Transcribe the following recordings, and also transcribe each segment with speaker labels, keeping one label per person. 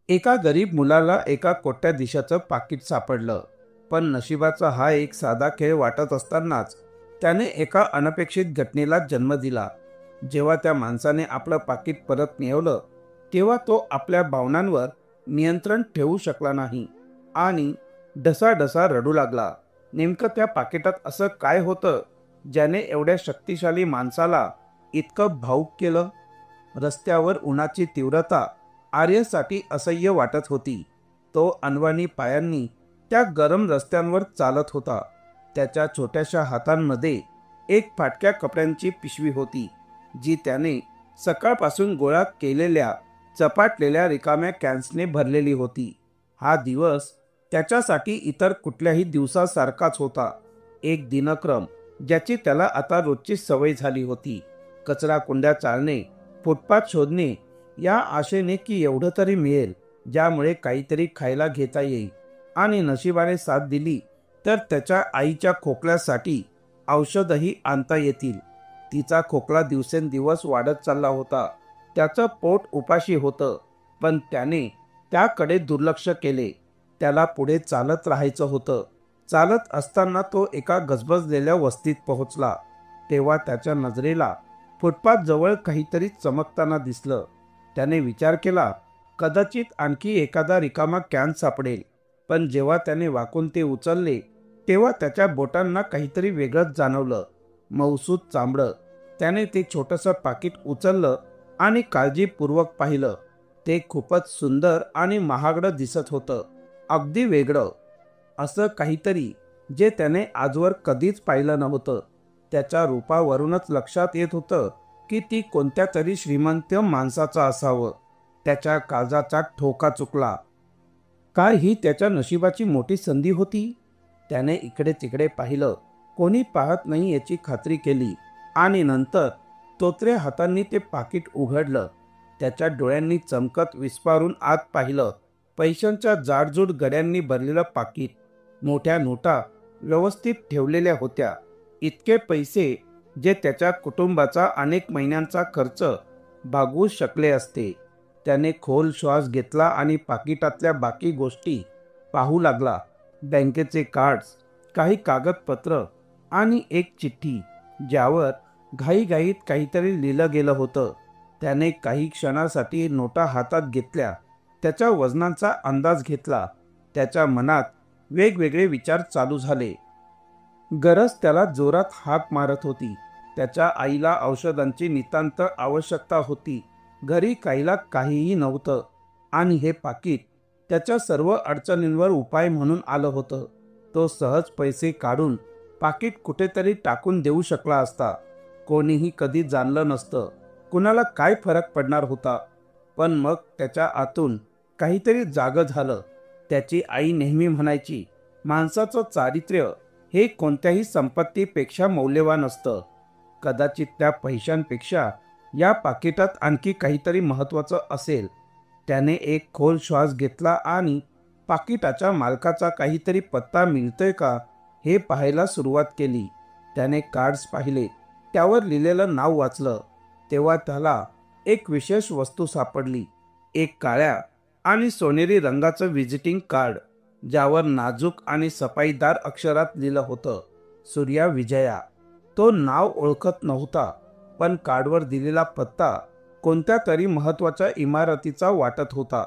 Speaker 1: एका गरीब मुलाला एका कोट्याधीशाचं पाकीट सापडलं. पण नशिबाचा हा एक साधा खेळ वाटत असतानाच त्याने एका अनपेक्षित घटनेला जन्म दिला. जेव्हा त्या माणसाने आपलं पाकीट परत मिळवलं, तेव्हा तो आपल्या भावनांवर नियंत्रण ठेवू शकला नाही आणि ढसाढसा रडू लागला. नेमकं त्या पाकिटात असं काय होतं ज्याने एवढ्या शक्तिशाली माणसाला इतकं भावुक केलं? रस्त्यावर उन्हाची तीव्रता आर्यसाठी असह्य वाटत होती. तो अनवाणी पायांनी त्या गरम रस्त्यांवर चालत होता. त्याच्या छोट्याशा हातांमध्ये एक फाटक्या कपड्यांची पिशवी होती, जी त्याने सकाळपासून गोळा केलेल्या चपाटलेल्या रिकाम्या कॅन्सने भरलेली होती. हा दिवस त्याच्यासाठी इतर कुठल्याही दिवसासारखाच होता. एक दिनक्रम ज्याची त्याला आता रोजची सवय झाली होती. कचरा कुंड्या चालणे, फुटपाथ शोधणे, या आशेने की एवढं तरी मिळेल ज्यामुळे काहीतरी खायला घेता येईल. आणि नशिबाने साथ दिली तर त्याच्या आईच्या खोकल्यासाठी औषधही आणता येतील. तिचा खोकला दिवसेंदिवस वाढत चालला होता. त्याचं पोट उपाशी होतं, पण त्याने त्याकडे दुर्लक्ष केले. त्याला पुढे चालत राहायचं होतं. चालत असताना तो एका गजबजलेल्या वस्तीत पोहोचला. तेव्हा त्याच्या नजरेला फुटपाथ जवळ काहीतरी चमकताना दिसलं. त्याने विचार केला, कदाचित आणखी एखादा रिकामा कॅन सापडेल. पण जेव्हा त्याने वाकून ते उचलले, तेव्हा त्याच्या बोटांना काहीतरी वेगळंच जाणवलं. मऊसूत चामडं. त्याने ते छोटंसं पाकिट उचललं आणि काळजीपूर्वक पाहिलं. ते खूपच सुंदर आणि महागडं दिसत होतं. अगदी वेगळं, असं काहीतरी जे त्याने आजवर कधीच पाहिलं नव्हतं. त्याच्या रूपावरूनच लक्षात येत होतं की ती कोणत्या तरी श्रीमंत माणसाचं असावं. त्याच्या काळजाचा ठोका चुकला. काय ही त्याच्या नशिबाची मोठी संधी होती? त्याने इकडे तिकडे पाहिलं. कोणी पाहत नाही याची खात्री केली आणि नंतर तोतऱ्या हातांनी ते पाकिट उघडलं. त्याच्या डोळ्यांनी चमकत विस्फारून आत पाहिलं. पैशांच्या जाडजूड गड्यांनी भरलेलं पाकिट. मोठ्या नोटा व्यवस्थित ठेवलेल्या होत्या. इतके पैसे जे त्याच्या कुटुंबाचा अनेक महिन्यांचा खर्च भागवू शकले असते. त्याने खोल श्वास घेतला आणि पाकिटातल्या बाकी गोष्टी पाहू लागला. बँकेचे कार्ड्स, काही कागदपत्र आणि एक चिठ्ठी ज्यावर घाईघाईत काहीतरी लिहिलं गेलं होतं. त्याने काही क्षणासाठी नोटा हातात घेतल्या. त्याच्या वजनाचा अंदाज घेतला. त्याच्या मनात वेगवेगळे विचार चालू झाले. गरज त्याला जोरात हाक मारत होती. त्याच्या आईला औषधांची नितांत आवश्यकता होती. घरी खायला काहीही नव्हतं आणि हे पाकिट त्याच्या सर्व अडचणींवर उपाय म्हणून आलं होतं. तो सहज पैसे काढून पाकिट कुठेतरी टाकून देऊ शकला असता. कोणीही कधी जाणलं नसतं. कुणाला काय फरक पडणार होता. पण मग त्याच्या आतून काहीतरी जागं झालं. त्याची आई नेहमी म्हणायची, माणसाचं चारित्र्य हे कोणत्याही संपत्तीपेक्षा मौल्यवान असतं. कदाचित त्या पैशांपेक्षा या पाकिटात आणखी काहीतरी महत्त्वाचं असेल. त्याने एक खोल श्वास घेतला आणि पाकिटाच्या मालकाचा काहीतरी पत्ता मिळतोय का हे पाहायला सुरुवात केली. त्याने कार्ड्स पाहिले. त्यावर लिहिलेलं नाव वाचलं. तेव्हा त्याला एक विशेष वस्तू सापडली. एक काळ्या आणि सोनेरी रंगाचं व्हिजिटिंग कार्ड, ज्यावर नाजूक आणि सफाईदार अक्षरात लिहिलं होतं, सूर्या विजया. तो नाव ओळखत नव्हता, पण कार्डवर दिलेला पत्ता कोणत्या तरी महत्त्वाच्या इमारतीचा वाटत होता.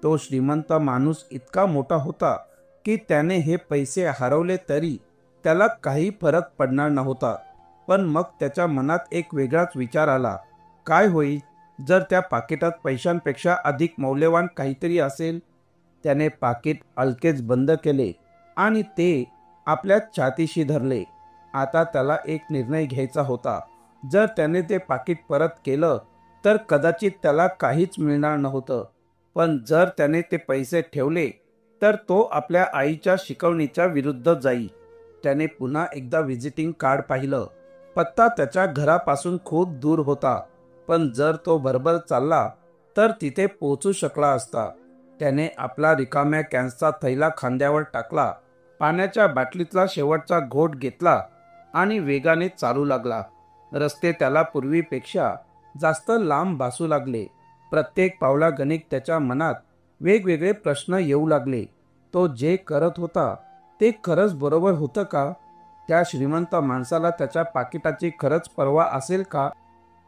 Speaker 1: तो श्रीमंत माणूस इतका मोठा होता की त्याने हे पैसे हरवले तरी त्याला काही फरक पडणार नव्हता. पण मग त्याच्या मनात एक वेगळाच विचार आला. काय होईल जर त्या पाकिटात पैशांपेक्षा अधिक मौल्यवान काहीतरी असेल? त्याने पाकिट हलकेच बंद केले आणि ते आपल्या छातीशी धरले. आता त्याला एक निर्णय घ्यायचा होता. जर त्याने ते पाकिट परत केलं तर कदाचित त्याला काहीच मिळणार नव्हतं. पण जर त्याने ते पैसे ठेवले तर तो आपल्या आईच्या शिकवणीच्या विरुद्ध जाईल. त्याने पुन्हा एकदा व्हिजिटिंग कार्ड पाहिलं. पत्ता त्याच्या घरापासून खूप दूर होता, पण जर तो बरोबर चालला तर तिथे पोहोचू शकला असता. त्याने आपला रिकाम्या कॅन्सचा थैला खांद्यावर टाकला, पाण्याच्या बाटलीतला शेवटचा घोट घेतला आणि वेगाने चालू लागला. रस्ते त्याला पूर्वीपेक्षा जास्त लांब भासू लागले. प्रत्येक पावलागणिक त्याच्या मनात वेगवेगळे प्रश्न येऊ लागले. तो जे करत होता ते खरंच बरोबर होतं का? त्या श्रीमंत माणसाला त्याच्या पाकिटाची खरंच पर्वा असेल का?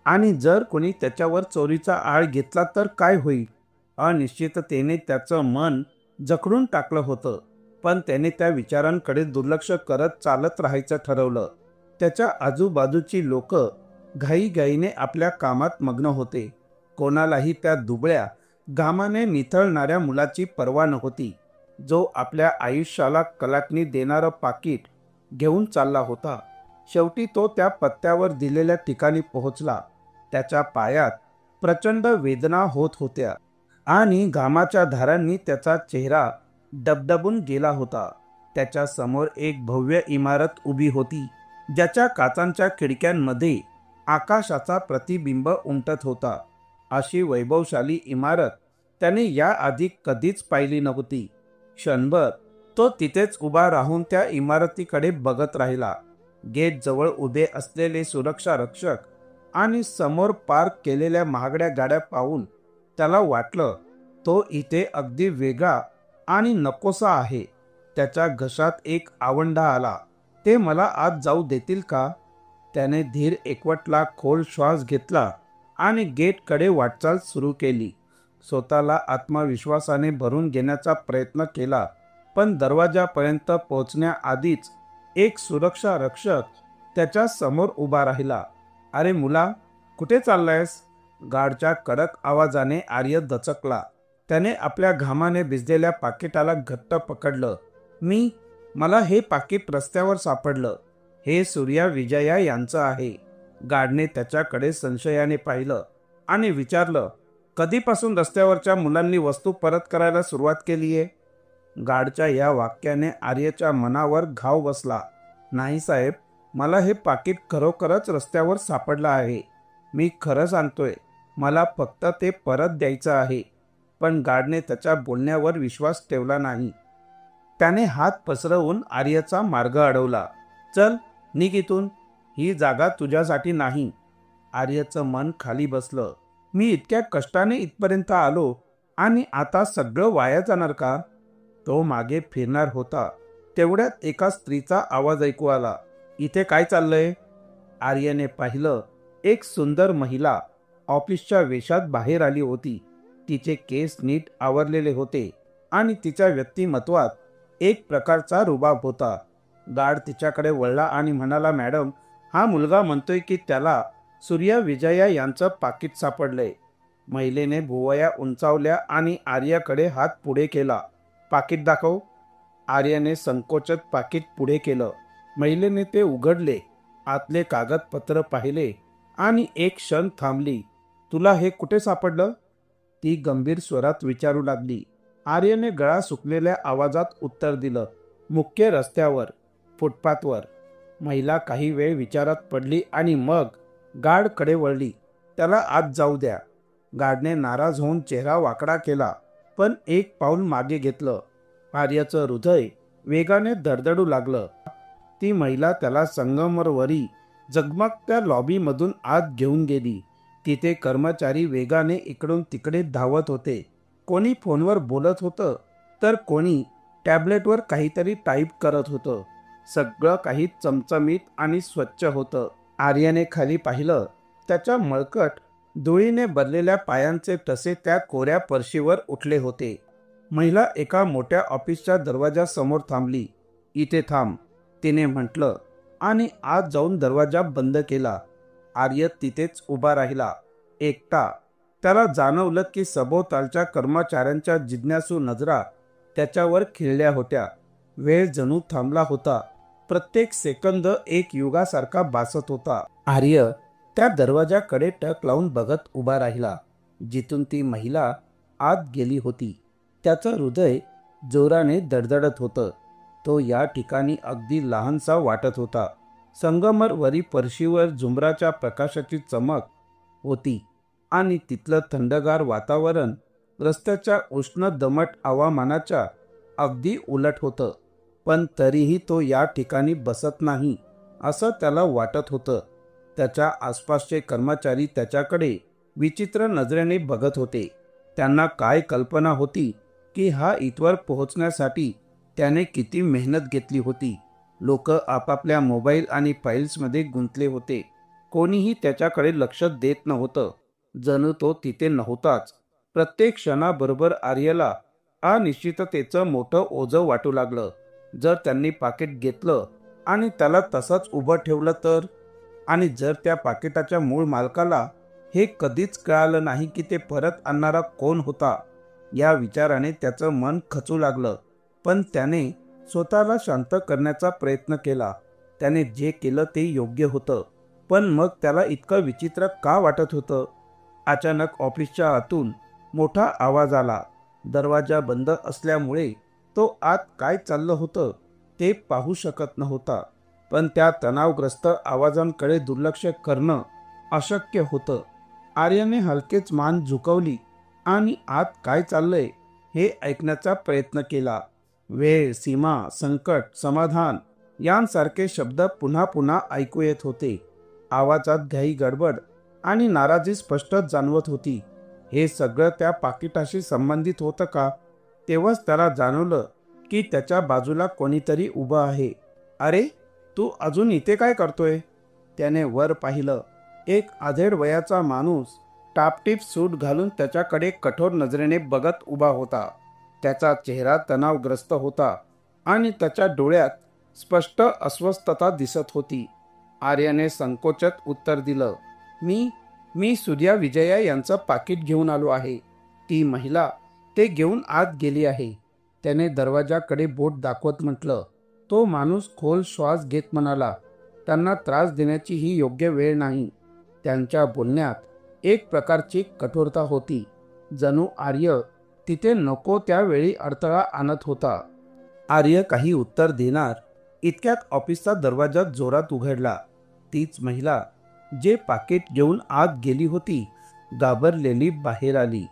Speaker 1: आणि जर कोणी त्याच्यावर चोरीचा आळ घेतला तर काय होईल? अनिश्चिततेने त्याचं मन जखडून टाकलं होतं. पण त्याने त्या विचारांकडे दुर्लक्ष करत चालत राहायचं ठरवलं. त्याच्या आजूबाजूची लोक घाईघाईने आपल्या कामात मग्न होते. कोणालाही त्या दुबळ्या, घामाने निथळणाऱ्या मुलाची पर्वा नव्हती, जो आपल्या आयुष्याला कलाटणी देणारं पाकीट घेऊन चालला होता. शेवटी तो त्या पत्त्यावर दिलेल्या ठिकाणी पोहोचला. त्याच्या पायात प्रचंड वेदना होत होत्या आणि घामाच्या धारांनी त्याचा चेहरा डबडबून गेला होता. त्याच्या समोर एक भव्य इमारत उभी होती, ज्याच्या काचांच्या खिडक्यांमध्ये आकाशाचा प्रतिबिंब उमटत होता. अशी वैभवशाली इमारत त्याने याआधी कधीच पाहिली नव्हती. क्षणभर तो तिथेच उभा राहून त्या इमारतीकडे बघत राहिला. गेट जवळ उभे असलेले सुरक्षा रक्षक आणि समोर पार्क केलेल्या महागड्या गाड्या पाहून त्याला वाटलं, तो इथे अगदी वेगळा आणि नकोसा आहे. त्याच्या घशात एक आवंढा आला. ते मला आत जाऊ देतील का? त्याने धीर एकवटला, खोल श्वास घेतला आणि गेटकडे वाटचाल सुरू केली. स्वतःला आत्मविश्वासाने भरून घेण्याचा प्रयत्न केला, पण दरवाजापर्यंत पोहोचण्याआधीच एक सुरक्षा रक्षक त्याच्या समोर उभा राहिला. अरे मुला, कुठे चाललायस? गार्डच्या कडक आवाजाने आर्य दचकला. त्याने आपल्या घामाने भिजलेल्या पाकिटाला घट्ट पकडलं. मला हे पाकिट रस्त्यावर सापडलं. हे सूर्या विजया यांचं आहे. गार्डने त्याच्याकडे संशयाने पाहिलं आणि विचारलं, कधीपासून रस्त्यावरच्या मुलांनी वस्तू परत करायला सुरुवात केली आहे? गार्डच्या या वाक्याने आर्यच्या मनावर घाव बसला. नाही साहेब, मला हे पाकिट खरोखरच रस्त्यावर सापडलं आहे. मी खरं सांगतोय, मला फक्त ते परत द्यायचं आहे. पण गार्डने त्याच्या बोलण्यावर विश्वास ठेवला नाही. त्याने हात पसरवून आर्यचा मार्ग अडवला. चल निघ इथून, ही जागा तुझ्यासाठी नाही. आर्यचं मन खाली बसलं. मी इतक्या कष्टाने इथपर्यंत आलो आणि आता सगळं वाया जाणार का? तो मागे फिरणार होता, तेवढ्यात एका स्त्रीचा आवाज ऐकू आला. इथे काय चाललंय? आर्यने पाहिलं, एक सुंदर महिला ऑफिसच्या वेशात बाहेर आली होती. तिचे केस नीट आवरलेले होते आणि तिच्या व्यक्तिमत्वात एक प्रकारचा रुबाब होता. गार्ड तिच्याकडे वळला आणि म्हणाला, मॅडम, हा मुलगा म्हणतोय की त्याला सूर्या विजया यांचं पाकिट सापडलंय. महिलेने भुवया उंचावल्या आणि आर्याकडे हात पुढे केला. पाकिट दाखव. आर्याने संकोचत पाकिट पुढे केलं. महिलेने ते उघडले, आतले कागदपत्र पाहिले आणि एक क्षण थांबली. तुला हे कुठे सापडलं? ती गंभीर स्वरात विचारू लागली. आर्यने गळा सुकलेल्या आवाजात उत्तर दिलं, मुख्य रस्त्यावर, फुटपाथवर. महिला काही वेळ विचारात पडली आणि मग गार्डकडे वळली. त्याला आत जाऊ द्या. गार्डने नाराज होऊन चेहरा वाकडा केला, पण एक पाऊल मागे घेतलं. आर्याचं हृदय वेगाने धडधडू लागलं. ती महिला त्याला संगमरवरी जगमगत्या लॉबीमधून आत घेऊन गेली. तिथे कर्मचारी वेगाने इकडून तिकडे धावत होते. कोणी फोनवर बोलत होतं, तर कोणी टॅबलेटवर काहीतरी टाईप करत होतं. सगळं काही चमचमीत आणि स्वच्छ होतं. आर्याने खाली पाहिलं. त्याच्या मळकट, धुळीने भरलेल्या पायांचे ठसे त्या कोऱ्या फरशीवर उठले होते. महिला एका मोठ्या ऑफिसच्या दरवाजासमोर थांबली. इथे थांब, तिने म्हटलं आणि आत जाऊन दरवाजा बंद केला. आर्य तिथेच उभा राहिला, एकटा. त्याला जाणवलं की सभोवतालच्या कर्मचाऱ्यांच्या जिज्ञासू नजरा त्याच्यावर खिळल्या होत्या. वेळ जणू थांबला होता. प्रत्येक सेकंद एक युगासारखा भासत होता. आर्य त्या दरवाजाकडे टक लावून बघत उभा राहिला, जिथून ती महिला आत गेली होती. त्याचं हृदय जोराने धडधडत होतं. तो या ठिकाणी अगदी लहानसा वाटत होता. संगमरवरी फरशीवर झुंबराच्या प्रकाशाची चमक होती आणि तिथलं थंडगार वातावरण रस्त्याच्या उष्ण दमट हवामानाच्या अगदी उलट होतं. पण तरीही तो या ठिकाणी बसत नाही असं त्याला वाटत होतं. त्याच्या आसपासचे कर्मचारी त्याच्याकडे विचित्र नजरेने बघत होते. त्यांना काय कल्पना होती की हा इथवर पोहोचण्यासाठी त्याने किती मेहनत घेतली होती. लोक आपापल्या मोबाईल आणि फाईल्समध्ये गुंतले होते. कोणीही त्याच्याकडे लक्ष देत नव्हतं. जणू तो तिथे नव्हताच. प्रत्येक क्षणाबरोबर आर्यला अनिश्चिततेचं मोठं ओझं वाटू लागलं. जर त्यांनी पाकिट घेतलं आणि त्याला तसंच उभं ठेवलं तर, आणि जर त्या पाकिटाच्या मूळ मालकाला हे कधीच कळालं नाही की ते परत आणणारा कोण होता, या विचाराने त्याचं मन खचू लागलं. पण त्याने स्वतःला शांत करण्याचा प्रयत्न केला. त्याने जे केलं ते योग्य होतं, पण मग त्याला इतकं विचित्र का वाटत होतं? अचानक ऑफिसच्या आतून मोठा आवाज आला. दरवाजा बंद असल्यामुळे तो आत काय चाललं होतं ते पाहू शकत नव्हता. पण त्या तणावग्रस्त आवाजांकडे दुर्लक्ष करणं अशक्य होतं. आर्याने हलकेच मान झुकवली आणि आत काय चाललंय हे ऐकण्याचा प्रयत्न केला. वेळ, सीमा, संकट, समाधान यांसारखे शब्द पुन्हा पुन्हा ऐकू येत होते. आवाजात घाई, गडबड आणि नाराजी स्पष्ट जाणवत होती. हे सगळं त्या पाकिटाशी संबंधित होतं का? तेव्हाच त्याला जाणवलं की त्याच्या बाजूला कोणीतरी उभं आहे. अरे, तू अजून इथे काय करतोय? त्याने वर पाहिलं. एक अधेड वयाचा माणूस टापटीप सूट घालून त्याच्याकडे कठोर नजरेने बघत उभा होता. त्याचा चेहरा तणावग्रस्त होता आणि त्याच्या डोळ्यात स्पष्ट अस्वस्थता दिसत होती. आर्याने संकोचत उत्तर दिलं, मी सूर्या विजया यांचं पाकिट घेऊन आलो आहे. ती महिला ते घेऊन आत गेली आहे. त्याने दरवाजाकडे बोट दाखवत म्हटलं. तो माणूस खोल श्वास घेत म्हणाला, त्यांना त्रास देण्याची ही योग्य वेळ नाही. त्यांच्या बोलण्यात एक प्रकारची कठोरता होती. जणू आर्य तिथे नको त्यावेळी अडथळा आणत होता. आर्य काही उत्तर देणार इतक्यात ऑफिसचा दरवाजा जोरात उघडला. तीच महिला जे पाकिट घेऊन आत गेली होती घाबरलेली बाहेर आली.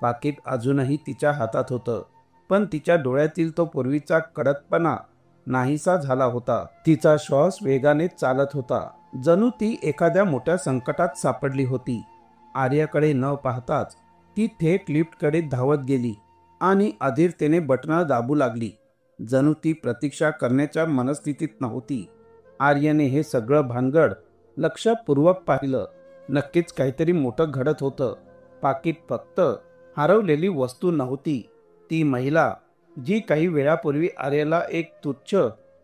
Speaker 1: पाकिट अजूनही तिच्या हातात होतं, पण तिच्या डोळ्यातील तो पूर्वीचा कडकपणा नाहीसा झाला होता. तिचा श्वास वेगाने चालत होता, जणू ती एखाद्या मोठ्या संकटात सापडली होती. आर्याकडे न पाहताच ती थेट लिफ्टकडे धावत गेली आणि अधीरतेने बटणं दाबू लागली. जणू ती प्रतीक्षा करण्याच्या मनस्थितीत नव्हती. आर्याने हे सगळं भानगड लक्षपूर्वक पाहिलं. नक्कीच काहीतरी मोठं घडत होतं. पाकिट फक्त हरवलेली वस्तू नव्हती. ती महिला जी काही वेळापूर्वी आर्याला एक तुच्छ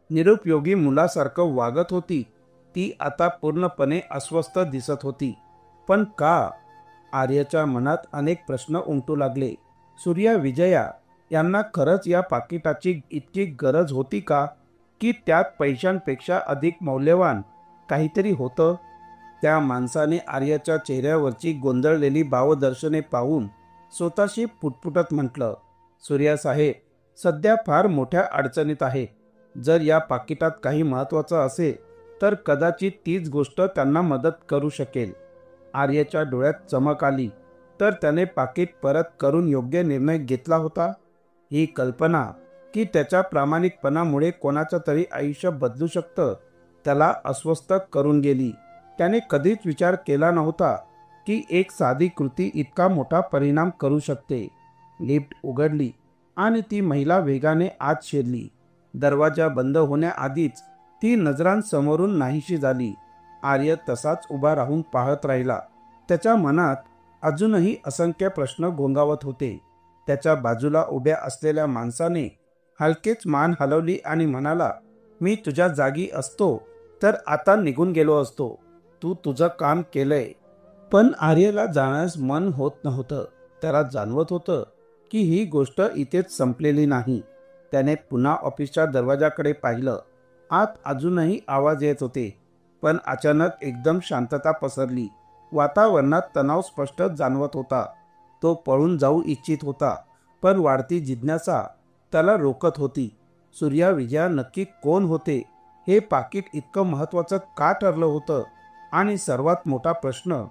Speaker 1: निरुपयोगी मुलासारखं वागत होती, ती आता पूर्णपणे अस्वस्थ दिसत होती. पण का? आर्याच्या मनात अनेक प्रश्न उमटू लागले. सूर्या विजया यांना खरंच या पाकिटाची इतकी गरज होती का? की त्यात पैशांपेक्षा अधिक मौल्यवान काहीतरी होतं? त्या माणसाने आर्याच्या चेहऱ्यावरची गोंधळलेली भावदर्शने पाहून स्वतःशी पुटपुटत म्हटलं, सूर्या साहेब सध्या फार मोठ्या अडचणीत आहे. जर या पाकिटात काही महत्त्वाचं असेल तर कदाचित तीच गोष्ट त्यांना मदत करू शकेल. आर्याच्या डोळ्यात चमक आली. तर त्याने पाकिट परत करून योग्य निर्णय घेतला होता? ही कल्पना की त्याच्या प्रामाणिकपणामुळे कोणाचं तरी आयुष्य बदलू शकतं त्याला अस्वस्थ करून गेली. त्याने कधीच विचार केला नव्हता की एक साधी कृती इतका मोठा परिणाम करू शकते. लिफ्ट उघडली आणि ती महिला वेगाने आत शिरली. दरवाजा बंद होण्याआधीच ती नजरांसमोरून नाहीशी झाली. आर्य तसाच उभा राहून पाहत राहिला. त्याच्या मनात अजूनही असंख्य प्रश्न घोंगावत होते. त्याच्या बाजूला उभ्या असलेल्या माणसाने हलकेच मान हलवली आणि म्हणाला, मी तुझ्या जागी असतो तर आता निघून गेलो असतो. तू तुझं काम केलंय. पण आर्यला जाण्यास मन होत नव्हतं. त्याला जाणवत होतं की ही गोष्ट इथेच संपलेली नाही. त्याने पुन्हा ऑफिसच्या दरवाजाकडे पाहिलं. आत अजूनही आवाज येत होते, पण अचानक एकदम शांतता पसरली. वातावरणात तणाव स्पष्ट जाणवत होता. तो पळून जाऊ इच्छित होता, पण वाढती जिज्ञासा त्याला रोखत होती. सूर्या विजया नक्की कोण होते? हे पाकिट इतकं महत्त्वाचं का ठरलं होतं? आणि सर्वात मोठा प्रश्न,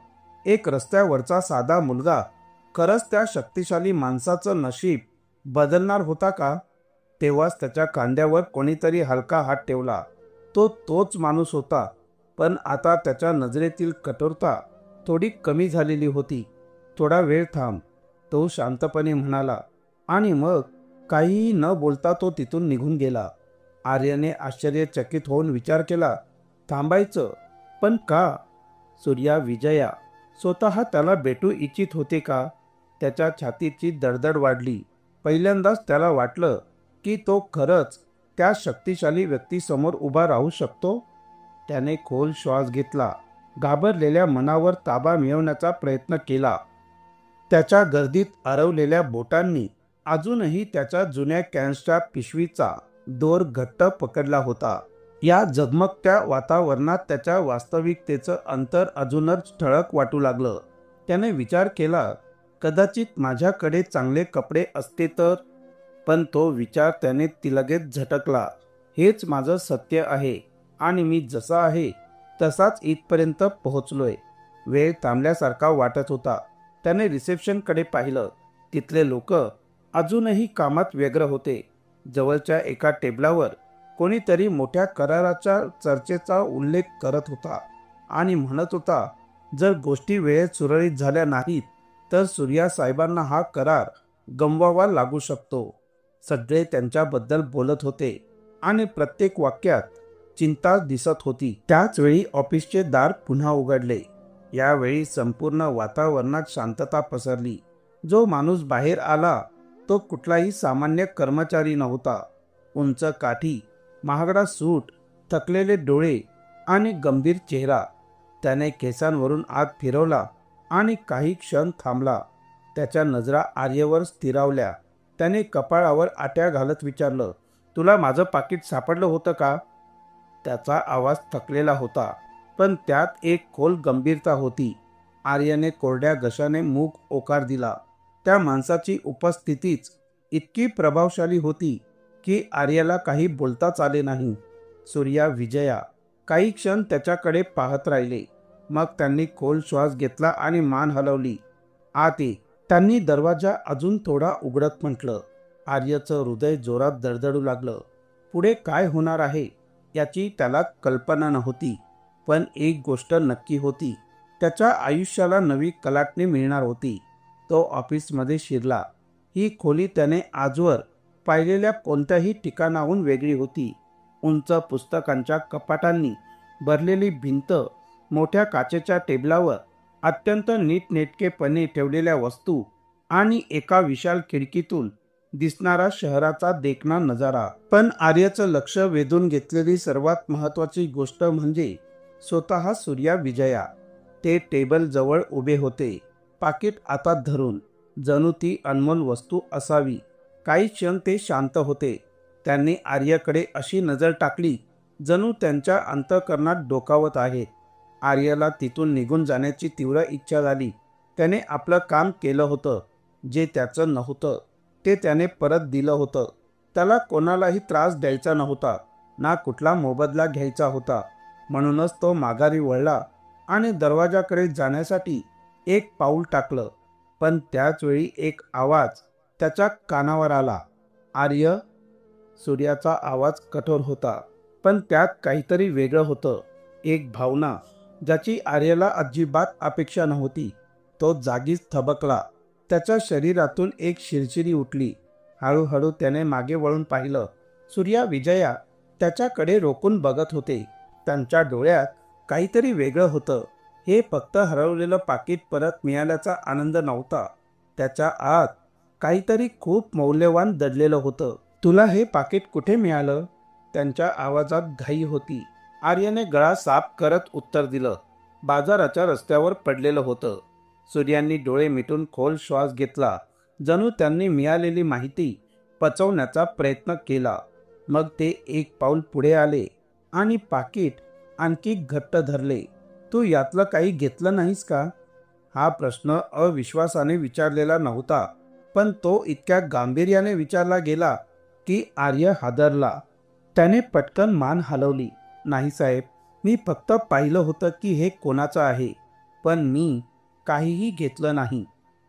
Speaker 1: एक रस्त्यावरचा साधा मुलगा खरंच त्या शक्तिशाली माणसाचं नशीब बदलणार होता का? तेव्हाच त्याच्या खांद्यावर कोणीतरी हलका हात ठेवला. तो तोच माणूस होता, पण आता त्याच्या नजरेतील कठोरता थोडी कमी झालेली होती. थोडा वेळ थांब. तो शांतपणे म्हणाला आणि मग काहीही न बोलता तो तिथून निघून गेला. आर्यने आश्चर्यचकित होऊन विचार केला, थांबायचं पण का? सूर्या विजया स्वतः त्याला भेटू इच्छित होते का? त्याच्या छातीची दडदड वाढली. पहिल्यांदाच त्याला वाटलं की तो खरंच त्या शक्तिशाली व्यक्तीसमोर उभा राहू शकतो. त्याने खोल श्वास घेतला. घाबरलेल्या मनावर ताबा मिळवण्याचा प्रयत्न केला. त्याच्या गर्दीत हरवलेल्या बोटांनी अजूनही त्याच्या जुन्या कॅन्सच्या पिशवीचा दोर घट्ट पकडला होता. या झगमगत्या वातावरणात त्याच्या वास्तविकतेचं अंतर अजूनच ठळक वाटू लागलं. त्याने विचार केला, कदाचित माझ्याकडे चांगले कपडे असते तर. पण तो विचार त्याने लगेच झटकला. हेच माझं सत्य आहे आणि मी जसा आहे तसाच इथपर्यंत पोहोचलोय. वेळ थांबल्यासारखा वाटत होता. त्याने रिसेप्शनकडे पाहिलं. तिथले लोक अजूनही कामात व्यग्र होते. जवळच्या एका टेबलावर कोणीतरी मोठ्या कराराच्या चर्चेचा उल्लेख करत होता आणि म्हणत होता, जर गोष्टी वेळेत सुरळीत झाल्या नाहीत तर सूर्या साहेबांना हा करार गमवावा लागू शकतो. सगळे त्यांच्याबद्दल बोलत होते आणि प्रत्येक वाक्यात चिंता दिसत होती. त्याच वेळी ऑफिसचे दार पुन्हा उघडले. यावेळी संपूर्ण वातावरणात शांतता पसरली. जो माणूस बाहेर आला तो कुठलाही सामान्य कर्मचारी नव्हता. उंच काठी, महागडा सूट, थकलेले डोळे आणि गंभीर चेहरा. त्याने केसांवरून आत फिरवला आणि काही क्षण थांबला. त्याच्या नजरा आर्यवर स्थिरावल्या. त्याने कपाळावर आट्या घालत विचारलं, तुला माझं पाकीट सापडलं होतं का? त्याचा आवाज थकलेला होता, पण त्यात एक खोल गंभीरता होती. आर्यने कोरड्या घशाने मूग ओकार दिला. त्या माणसाची उपस्थितीच इतकी प्रभावशाली होती की आर्याला काही बोलताच आले नाही. सूर्या विजया काही क्षण त्याच्याकडे पाहत राहिले. मग त्यांनी खोल श्वास घेतला आणि मान हलवली. आत ये. त्यांनी दरवाजा अजून थोडा उघडत म्हटलं. आर्यचं हृदय जोरात धडधडू लागलं. पुढे काय होणार आहे याची त्याला कल्पना नव्हती, पण एक गोष्ट नक्की होती, त्याच्या आयुष्याला नवी कलाटणी मिळणार होती. तो ऑफिसमध्ये शिरला. ही खोली त्याने आजवर पाहिलेल्या कोणत्याही ठिकाणाहून वेगळी होती. उंच पुस्तकांच्या कपाटांनी भरलेली भिंत, मोठ्या काचेच्या टेबलावर अत्यंत नीटनेटकेपणे ठेवलेल्या वस्तू आणि एका विशाल खिडकीतून दिसणारा शहराचा देखणा नजारा. पण आर्यचं लक्ष वेधून घेतलेली सर्वात महत्त्वाची गोष्ट म्हणजे स्वतः सूर्या विजया. ते टेबल जवळ उभे होते, पाकिट हातात धरून, जणू ती अनमोल वस्तू असावी. काही क्षण ते शांत होते. त्यांनी आर्यकडे अशी नजर टाकली जणू त्यांच्या अंतःकरणात डोकावत आहे. आर्यला तिथून निघून जाण्याची तीव्र इच्छा झाली. त्याने आपलं काम केलं होतं. जे त्याचं नव्हतं ते त्याने परत दिलं होतं. त्याला कोणालाही त्रास द्यायचा नव्हता, ना कुठला मोबदला घ्यायचा होता. म्हणूनच तो माघारी वळला आणि दरवाजाकडे जाण्यासाठी एक पाऊल टाकलं. पण त्याच वेळी एक आवाज त्याच्या कानावर आला. आर्य. सूर्याचा आवाज कठोर होता, पण त्यात काहीतरी वेगळं होतं. एक भावना ज्याची आर्यला अजिबात अपेक्षा नव्हती. तो जागीच थबकला. त्याच्या शरीरातून एक शिरशिरी उठली. हळूहळू त्याने मागे वळून पाहिलं. सूर्या विजया त्याच्याकडे रोखून बघत होते. त्यांच्या डोळ्यात काहीतरी वेगळं होतं. हे फक्त हरवलेलं पाकीट परत मिळाल्याचा आनंद नव्हता. त्याच्या आत काहीतरी खूप मौल्यवान दडलेलं होतं. तुला हे पाकीट कुठे मिळालं? त्यांच्या आवाजात घाई होती. आर्यने गळा साफ करत उत्तर दिलं, बाजाराच्या रस्त्यावर पडलेलं होतं. सूर्यांनी डोळे मिटून खोल श्वास घेतला, जणू त्यांनी मिळालेली माहिती पचवण्याचा प्रयत्न केला. मग ते एक पाऊल पुढे आले आणि पाकीट आणखी घट्ट धरले. तू यातलं काही घेतलं नाहीस का? हा प्रश्न अविश्वासाने विचारलेला नव्हता, पण तो इतक्या गांभीर्याने विचारला गेला की आर्य हादरला. त्याने पटकन मान हलवली. नाही साहेब, मी फक्त पाहिलं होतं की हे कोणाचं आहे, पण मी काहीही घेतलं नाही.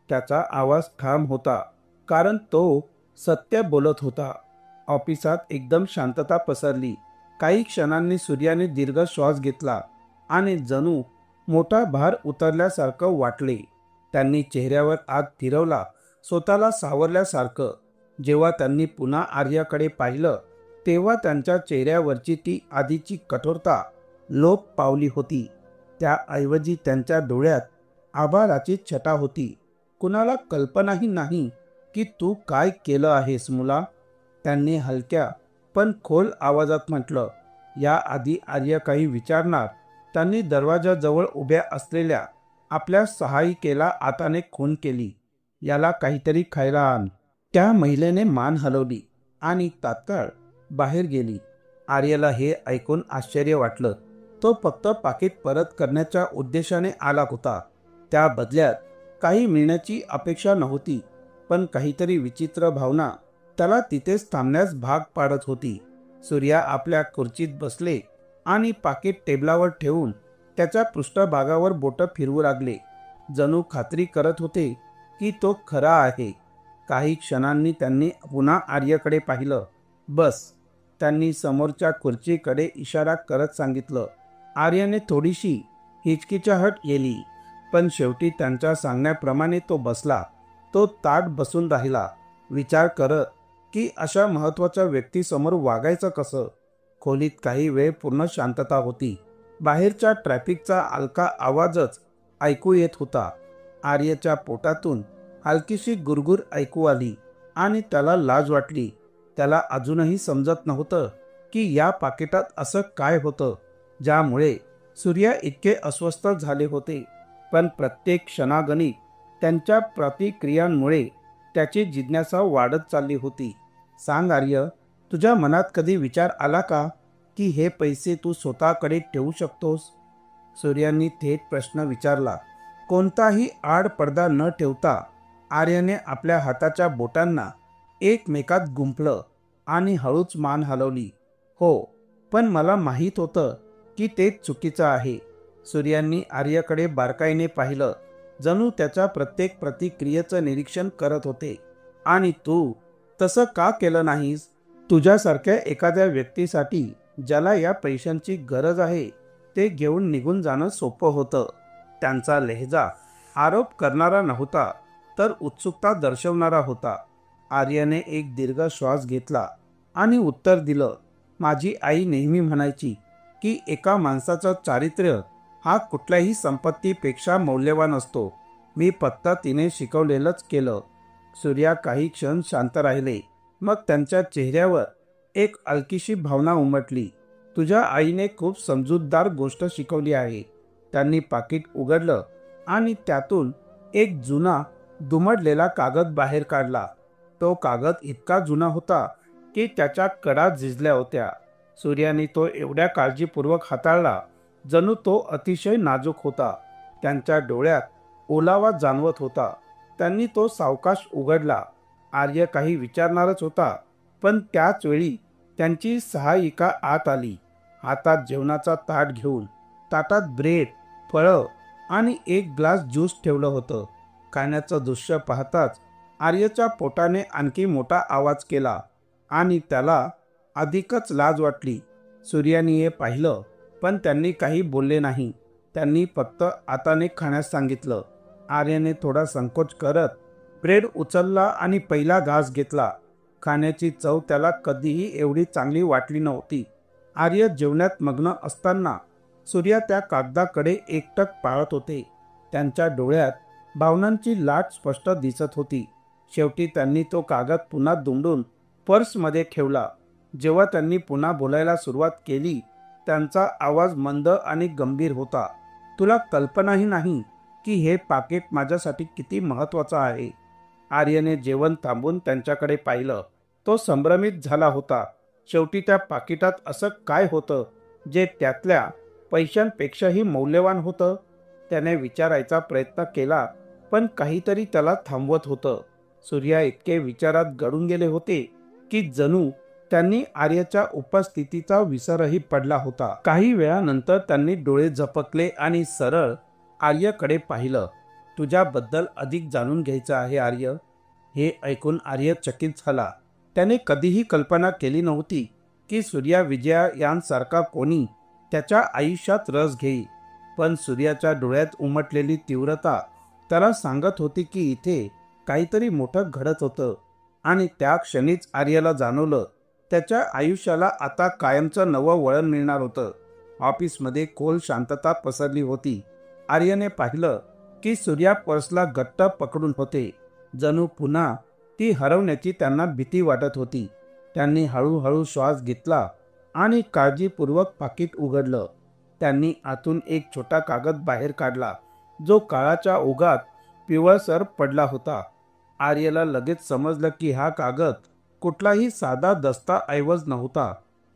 Speaker 1: त्याचा आवाज ठाम होता, कारण तो सत्य बोलत होता. ऑफिसात एकदम शांतता पसरली. काही क्षणांनी सूर्याने दीर्घ श्वास घेतला आणि जणू मोठा भार उतरल्यासारखं वाटले. त्यांनी चेहऱ्यावर हात फिरवला स्वतःला सावरल्यासारखं. जेव्हा त्यांनी पुन्हा आर्याकडे पाहिलं तेव्हा त्यांच्या चेहऱ्यावरची ती आधीची कठोरता लोप पावली होती. त्याऐवजी त्यांच्या डोळ्यात आभाराची छटा होती. कुणाला कल्पनाही नाही की तू काय केलं आहेस मुला, त्यांनी हलक्या पण खोल आवाजात म्हटलं. याआधी आर्य काही विचारणार त्यांनी दरवाजाजवळ उभ्या असलेल्या आपल्या सहायिकेला हाताने खून केली. याला काहीतरी खायला आण. त्या महिलेने मान हलवली आणि तात्काळ बाहेर गेली. आर्यला हे ऐकून आश्चर्य वाटलं. तो फक्त पाकिट परत करण्याच्या उद्देशाने आला होता. त्या बदल्यात काही मिळण्याची अपेक्षा नव्हती, पण काहीतरी विचित्र भावना त्याला तिथेच थांबण्यास भाग पाडत होती. सूर्या आपल्या खुर्चीत बसले आणि पाकिट टेबलावर ठेवून त्याच्या पृष्ठभागावर बोटं फिरवू लागले. जणू खात्री करत होते की तो खरा आहे. काही क्षणांनी त्यांनी पुन्हा आर्यकडे पाहिलं. बस, त्यांनी समोरच्या खुर्चीकडे इशारा करत सांगितलं. आर्यने थोडीशी हिचकिचाहट केली, पण शेवटी त्यांच्या सांगण्याप्रमाणे तो बसला. तो ताठ बसून राहिला, विचार करत की अशा महत्त्वाच्या व्यक्तीसमोर वागायचं कसं. खोलीत काही वेळ पूर्ण शांतता होती. बाहेरच्या ट्रॅफिकचा हलका आवाजच ऐकू येत होता. आर्यच्या पोटातून हलकीशी गुरगुर ऐकू आली आणि त्याला लाज वाटली. त्याला अजूनही समजत नव्हतं की या पाकिटात असं काय होतं ज्यामुळे सूर्या इतके अस्वस्थ झाले होते. पण प्रत्येक क्षणागणिक त्यांच्या प्रतिक्रियांमुळे त्याची जिज्ञासा वाढत चालली होती. सांग आर्य, तुझ्या मनात कधी विचार आला का की हे पैसे तू स्वतःकडे ठेवू शकतोस? सूर्याने थेट प्रश्न विचारला. कोणताही आडपडदा न ठेवता आर्यने आपल्या हाताच्या बोटांना एकमेकात गुंफलं आणि हळूच मान हलवली. हो, पण मला माहीत होतं की ते चुकीचं आहे. सूर्यांनी आर्यकडे बारकाईने पाहिलं, जणू त्याच्या प्रत्येक प्रतिक्रियेचं निरीक्षण करत होते. आणि तू तसं का केलं नाहीस? तुझ्यासारख्या एखाद्या व्यक्तीसाठी ज्याला या पैशांची गरज आहे ते घेऊन निघून जाणं सोपं होतं. त्यांचा लहेजा आरोप करणारा नव्हता, तर उत्सुकता दर्शवणारा होता. आर्यने एक दीर्घ श्वास घेतला आणि उत्तर दिलं. माझी आई नेहमी म्हणायची की एका माणसाचं चारित्र्य हा कुठल्याही संपत्तीपेक्षा मौल्यवान असतो. मी फक्त तिने शिकवलेलंच केलं. सूर्या काही क्षण शांत राहिले. मग त्यांच्या चेहऱ्यावर एक हलकीशी भावना उमटली. तुझ्या आईने खूप समजूतदार गोष्ट शिकवली आहे. त्यांनी पाकिट उघडलं आणि त्यातून एक जुना दुमडलेला कागद बाहेर काढला. तो कागद इतका जुना होता की त्याच्या कडा झिजल्या होत्या. सूर्याने तो एवढ्या काळजीपूर्वक हाताळला जणू तो अतिशय नाजूक होता. त्यांच्या डोळ्यात ओलावा जाणवत होता. त्यांनी तो सावकाश उघडला. आर्य काही विचारणारच होता, पण त्याच वेळी त्यांची सहायिका आत आली. हातात जेवणाचा ताट घेऊन. ताटात ब्रेड, फळं आणि एक ग्लास ज्यूस ठेवलं होतं. खाण्याचं दृश्य पाहताच आर्यच्या पोटाने आणखी मोठा आवाज केला आणि त्याला अधिकच लाज वाटली. सूर्याने हे पाहिलं, पण त्यांनी काही बोलले नाही. त्यांनी फक्त हाताने खाण्यास सांगितलं. आर्यने थोडा संकोच करत ब्रेड उचलला आणि पहिला घास घेतला. खाण्याची चव त्याला कधीही एवढी चांगली वाटली नव्हती. आर्य जेवणात मग्न असताना सूर्या त्या कागदाकडे एकटक पाहत होते. त्यांच्या डोळ्यात भावनांची लाट स्पष्ट दिसत होती. शेवटी त्यांनी तो कागद पुन्हा दुमडून पर्समध्ये ठेवला. जेव्हा त्यांनी पुन्हा बोलायला सुरुवात केली त्यांचा आवाज मंद आणि गंभीर होता. तुला कल्पनाही नाही की हे पाकिट माझ्यासाठी किती महत्त्वाचं आहे. आर्यने जेवण थांबून त्यांच्याकडे पाहिलं. तो संभ्रमित झाला होता. शेवटी त्या पाकिटात असं काय होतं जे त्यातल्या पैशांपेक्षाही मौल्यवान होतं? त्याने विचारायचा प्रयत्न केला, पण काहीतरी त्याला थांबवत होतं. सूर्या इतके विचारात गळून गेले होते की जणू त्यांनी आर्याच्या उपस्थितीचा विसरही पडला होता. काही वेळानंतर त्यांनी डोळे झपकले आणि सरळ आर्यकडे पाहिलं. तुझ्याबद्दल अधिक जाणून घ्यायचं आहे आर्य. हे ऐकून आर्य चकित झाला. त्याने कधीही कल्पना केली नव्हती की सूर्या विजया यांसारखा कोणी त्याच्या आयुष्यात रस घेईल. पण सूर्याच्या डोळ्यात उमटलेली तीव्रता त्याला सांगत होती की इथे काहीतरी मोठं घडत होतं आणि त्या क्षणीच आर्यला जाणवलं त्याच्या आयुष्याला आता कायमचं नवं वळण मिळणार होतं. ऑफिसमध्ये खोल शांतता पसरली होती. आर्यने पाहिलं की सूर्या पर्सला घट्ट पकडून होते. जणू पुन्हा ती हरवण्याची त्यांना भीती वाटत होती. त्यांनी हळूहळू श्वास घेतला आणि काळजीपूर्वक पाकिट उघडलं. त्यांनी आतून एक छोटा कागद बाहेर काढला जो काळाच्या ओघात पिवळसर पडला होता. आर्यला लगेच समजलं की हा कागद कुठलाही साधा दस्तऐवज नव्हता.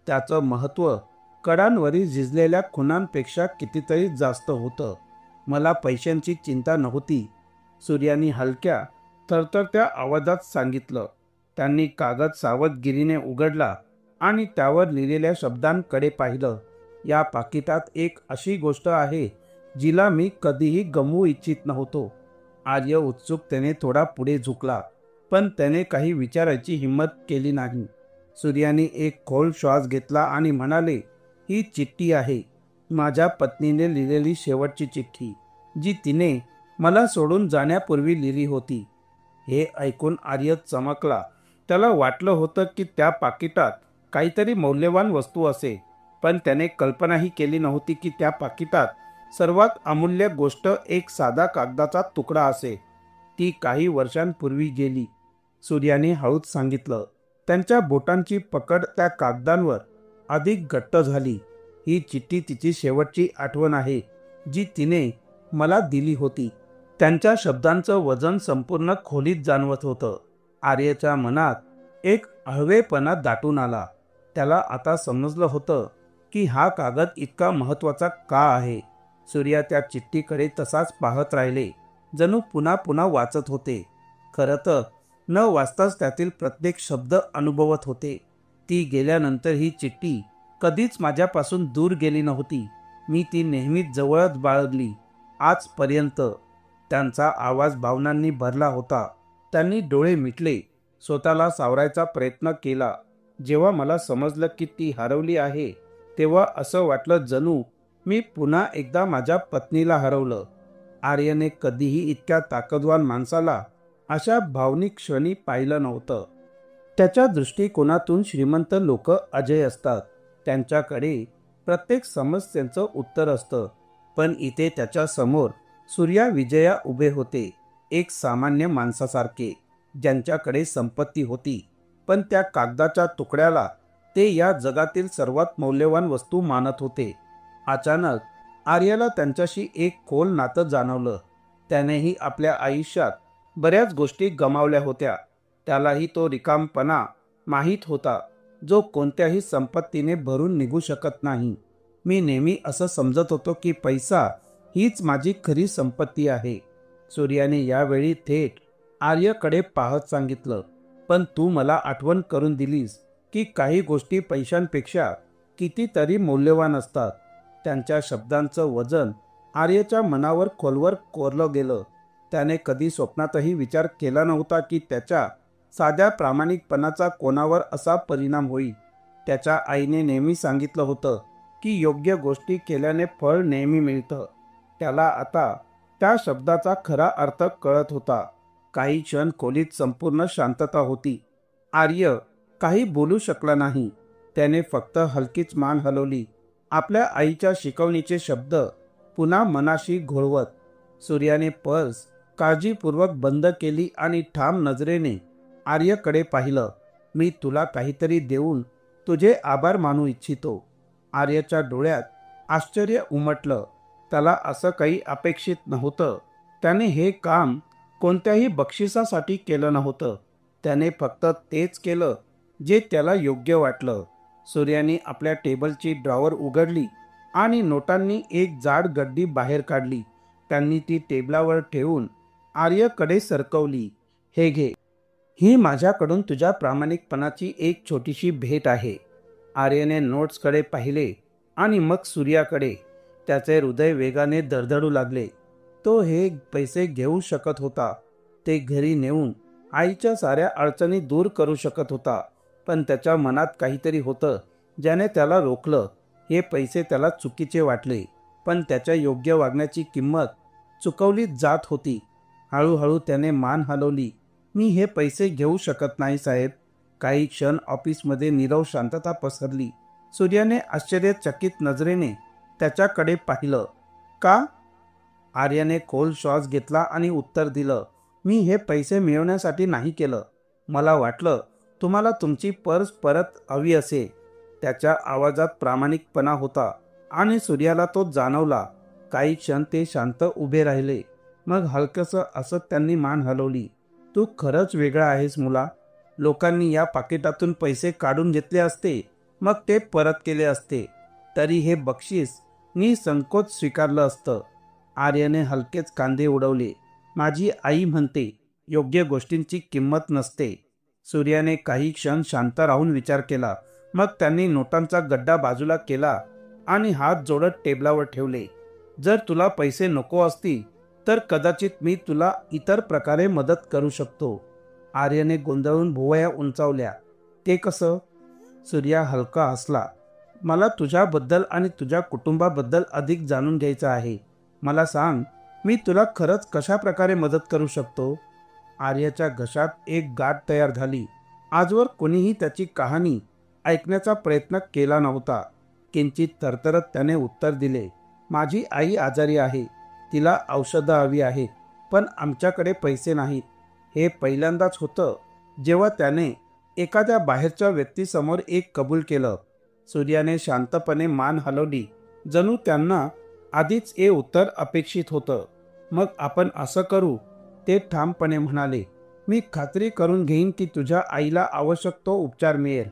Speaker 1: त्याचं महत्त्व कडांवरील झिजलेल्या खुणांपेक्षा कितीतरी जास्त होतं. मला पैशांची चिंता नव्हती, सूर्याने हलक्या थरथरत्या आवाजात सांगितलं. त्यांनी कागद सावधगिरीने उघडला आणि त्यावर लिहिलेल्या शब्दांकडे पाहिलं. या पाकिटात एक अशी गोष्ट आहे जिला मी कधीही गमवू इच्छित नव्हतो. आर्य उत्सुकतेने थोडा पुढे झुकला, पण त्याने काही विचारायची हिंमत केली नाही. सूर्याने एक खोल श्वास घेतला आणि म्हणाले, ही चिठ्ठी आहे. माझ्या पत्नीने लिहिलेली शेवटची चिठ्ठी, जी तिने मला सोडून जाण्यापूर्वी लिहिली होती. हे ऐकून आर्य चमकला. त्याला वाटलं होतं की त्या पाकिटात काहीतरी मौल्यवान वस्तू असे, पण त्याने कल्पनाही केली नव्हती की त्या पाकिटात सर्वात अमूल्य गोष्ट एक साधा कागदाचा तुकडा असे. ती काही वर्षांपूर्वी गेली, सूर्याने हळूच सांगितलं. त्यांच्या बोटांची पकड त्या कागदांवर अधिक घट्ट झाली. ही चिठ्ठी तिची शेवटची आठवण आहे, जी तिने मला दिली होती. त्यांच्या शब्दांचं वजन संपूर्ण खोलीत जाणवत होतं. आर्यच्या मनात एक हळवेपणा दाटून आला. त्याला आता समजलं होतं की हा कागद इतका महत्त्वाचा का आहे. सूर्या त्या चिठ्ठीकडे तसाच पाहत राहिले, जणू पुन्हा पुन्हा वाचत होते. खरं तर न वाचताच त्यातील प्रत्येक शब्द अनुभवत होते. ती गेल्यानंतर ही चिठ्ठी कधीच माझ्यापासून दूर गेली नव्हती. मी ती नेहमीच जवळच बाळगली, आजपर्यंत. त्यांचा आवाज भावनांनी भरला होता. त्यांनी डोळे मिटले, स्वतःला सावरायचा प्रयत्न केला. जेव्हा मला समजलं की ती हरवली आहे, तेव्हा असं वाटलं जणू मी पुन्हा एकदा माझ्या पत्नीला हरवलं. आर्यने कधीही इतक्या ताकदवान माणसाला अशा भावनिक क्षणी पाहिलं नव्हतं. त्याच्या दृष्टिकोनातून श्रीमंत लोक अजय असतात. त्यांच्याकडे प्रत्येक समस्येचं उत्तर असतं. पण इथे त्याच्या समोर सूर्या विजया उभे होते, एक सामान्य माणसासारखे, ज्यांच्याकडे संपत्ती होती, पण त्या कागदाच्या तुकड्याला ते या जगातील सर्वात मौल्यवान वस्तू मानत होते. अचानक आर्याला त्यांच्याशी एक खोल नातं जाणवलं. त्यानेही आपल्या आयुष्यात बऱ्याच गोष्टी गमावल्या होत्या. त्यालाही तो रिकामपणा माहीत होता, जो कोणत्याही संपत्तीने भरून निघू शकत नाही. मी नेहमी असं समजत होतो की पैसा हीच माझी खरी संपत्ती आहे, सूर्याने यावेळी थेट आर्यकडे पाहत सांगितलं. पण तू मला आठवण करून दिलीस की काही गोष्टी पैशांपेक्षा कितीतरी मौल्यवान असतात. त्यांच्या शब्दांचं वजन आर्यच्या मनावर खोलवर कोरलं गेलं. त्याने कधी स्वप्नातही विचार केला नव्हता की त्याच्या साध्या प्रामाणिकपणाचा कोणावर असा परिणाम होईल. त्याच्या आईने नेहमी सांगितलं होतं की योग्य गोष्टी केल्याने फळ नेहमी मिळतं. त्याला आता त्या शब्दाचा खरा अर्थ कळत होता. काही क्षण खोलीत संपूर्ण शांतता होती. आर्य काही बोलू शकला नाही. त्याने फक्त हलकीच मान हलवली, आपल्या आईच्या शिकवणीचे शब्द पुन्हा मनाशी घोळवत. सूर्याने पर्स काळजीपूर्वक बंद केली आणि ठाम नजरेने आर्यकडे पाहिलं. मी तुला काहीतरी देऊन तुझे आभार मानू इच्छितो. आर्यच्या डोळ्यात आश्चर्य उमटलं. त्याला असं काही अपेक्षित नव्हतं. त्याने हे काम कोणत्याही बक्षिसासाठी केलं नव्हतं. त्याने फक्त तेच केलं जे त्याला योग्य वाटलं. सूर्याने आपल्या टेबलची ड्रॉवर उघडली आणि नोटांनी एक जाड गड्डी बाहेर काढली. त्यांनी ती टेबलावर ठेवून आर्यकडे सरकवली. हे घे, ही माझ्याकडून तुझ्या प्रामाणिकपणाची एक छोटीशी भेट आहे. आर्यने नोट्सकडे पाहिले आणि मग सूर्याकडे. त्याचे हृदय वेगाने धडधडू लागले. तो हे पैसे घेऊ शकत होता, ते घरी नेऊन आईच्या साऱ्या अडचणी दूर करू शकत होता. पण त्याच्या मनात काहीतरी होतं ज्याने त्याला रोखलं. हे पैसे त्याला चुकीचे वाटले, पण त्याच्या योग्य वागण्याची किंमत चुकवली जात होती. हळूहळू त्याने मान हलवली मी हे पैसे घेऊ शकत नाही साहेब. काही क्षण ऑफिसमध्ये नीरव शांतता पसरली. सूर्याने आश्चर्यचकित नजरेने त्याच्याकडे पाहिलं. का? आर्याने खोल श्वास घेतला आणि उत्तर दिलं, मी हे पैसे मिळवण्यासाठी नाही केलं. मला वाटलं तुम्हाला तुमची पर्स परत हवी असे. त्याच्या आवाजात प्रामाणिकपणा होता आणि सूर्याला तो जाणवला. काही क्षण ते शांत उभे राहिले. मग हलकंसं असं त्यांनी मान हलवली. तू खरंच वेगळा आहेस मुला. लोकांनी या पाकिटातून पैसे काढून घेतले असते, मग ते परत केले असते, तरी हे बक्षीस निसंकोच स्वीकारलं असतं. आर्याने हलकेच कांदे उडवले. माझी आई म्हणते योग्य गोष्टींची किंमत नसते. सूर्याने काही क्षण शांत राहून विचार केला. मग त्यांनी नोटांचा गड्डा बाजूला केला आणि हात जोडत टेबलावर ठेवले. जर तुला पैसे नको असतील तर कदाचित मी तुला इतर प्रकारे मदत करू शकतो. आर्याने गोंधळून भुवया उंचावल्या. ते कसं? सूर्या हलका हसला. मला तुझ्याबद्दल आणि तुझ्या कुटुंबाबद्दल अधिक जाणून घ्यायचं आहे. मला सांग, मी तुला खरंच कशा प्रकारे मदत करू शकतो? आर्याच्या घशात एक गाठ तयार झाली. आजवर कोणीही त्याची कहाणी ऐकण्याचा प्रयत्न केला नव्हता. किंचित थरथरत त्याने उत्तर दिले. माझी आई आजारी आहे. तिला औषधं हवी आहेत, पण आमच्याकडे पैसे नाहीत. हे पहिल्यांदाच होतं जेव्हा त्याने एखाद्या बाहेरच्या व्यक्तीसमोर एक कबूल केलं. सूर्याने शांतपणे मान हलवली, जणू त्यांना आधीच हे उत्तर अपेक्षित होतं. मग आपण असं करू, ते ठामपणे म्हणाले. मी खात्री करून घेईन की तुझ्या आईला आवश्यक तो उपचार मिळेल.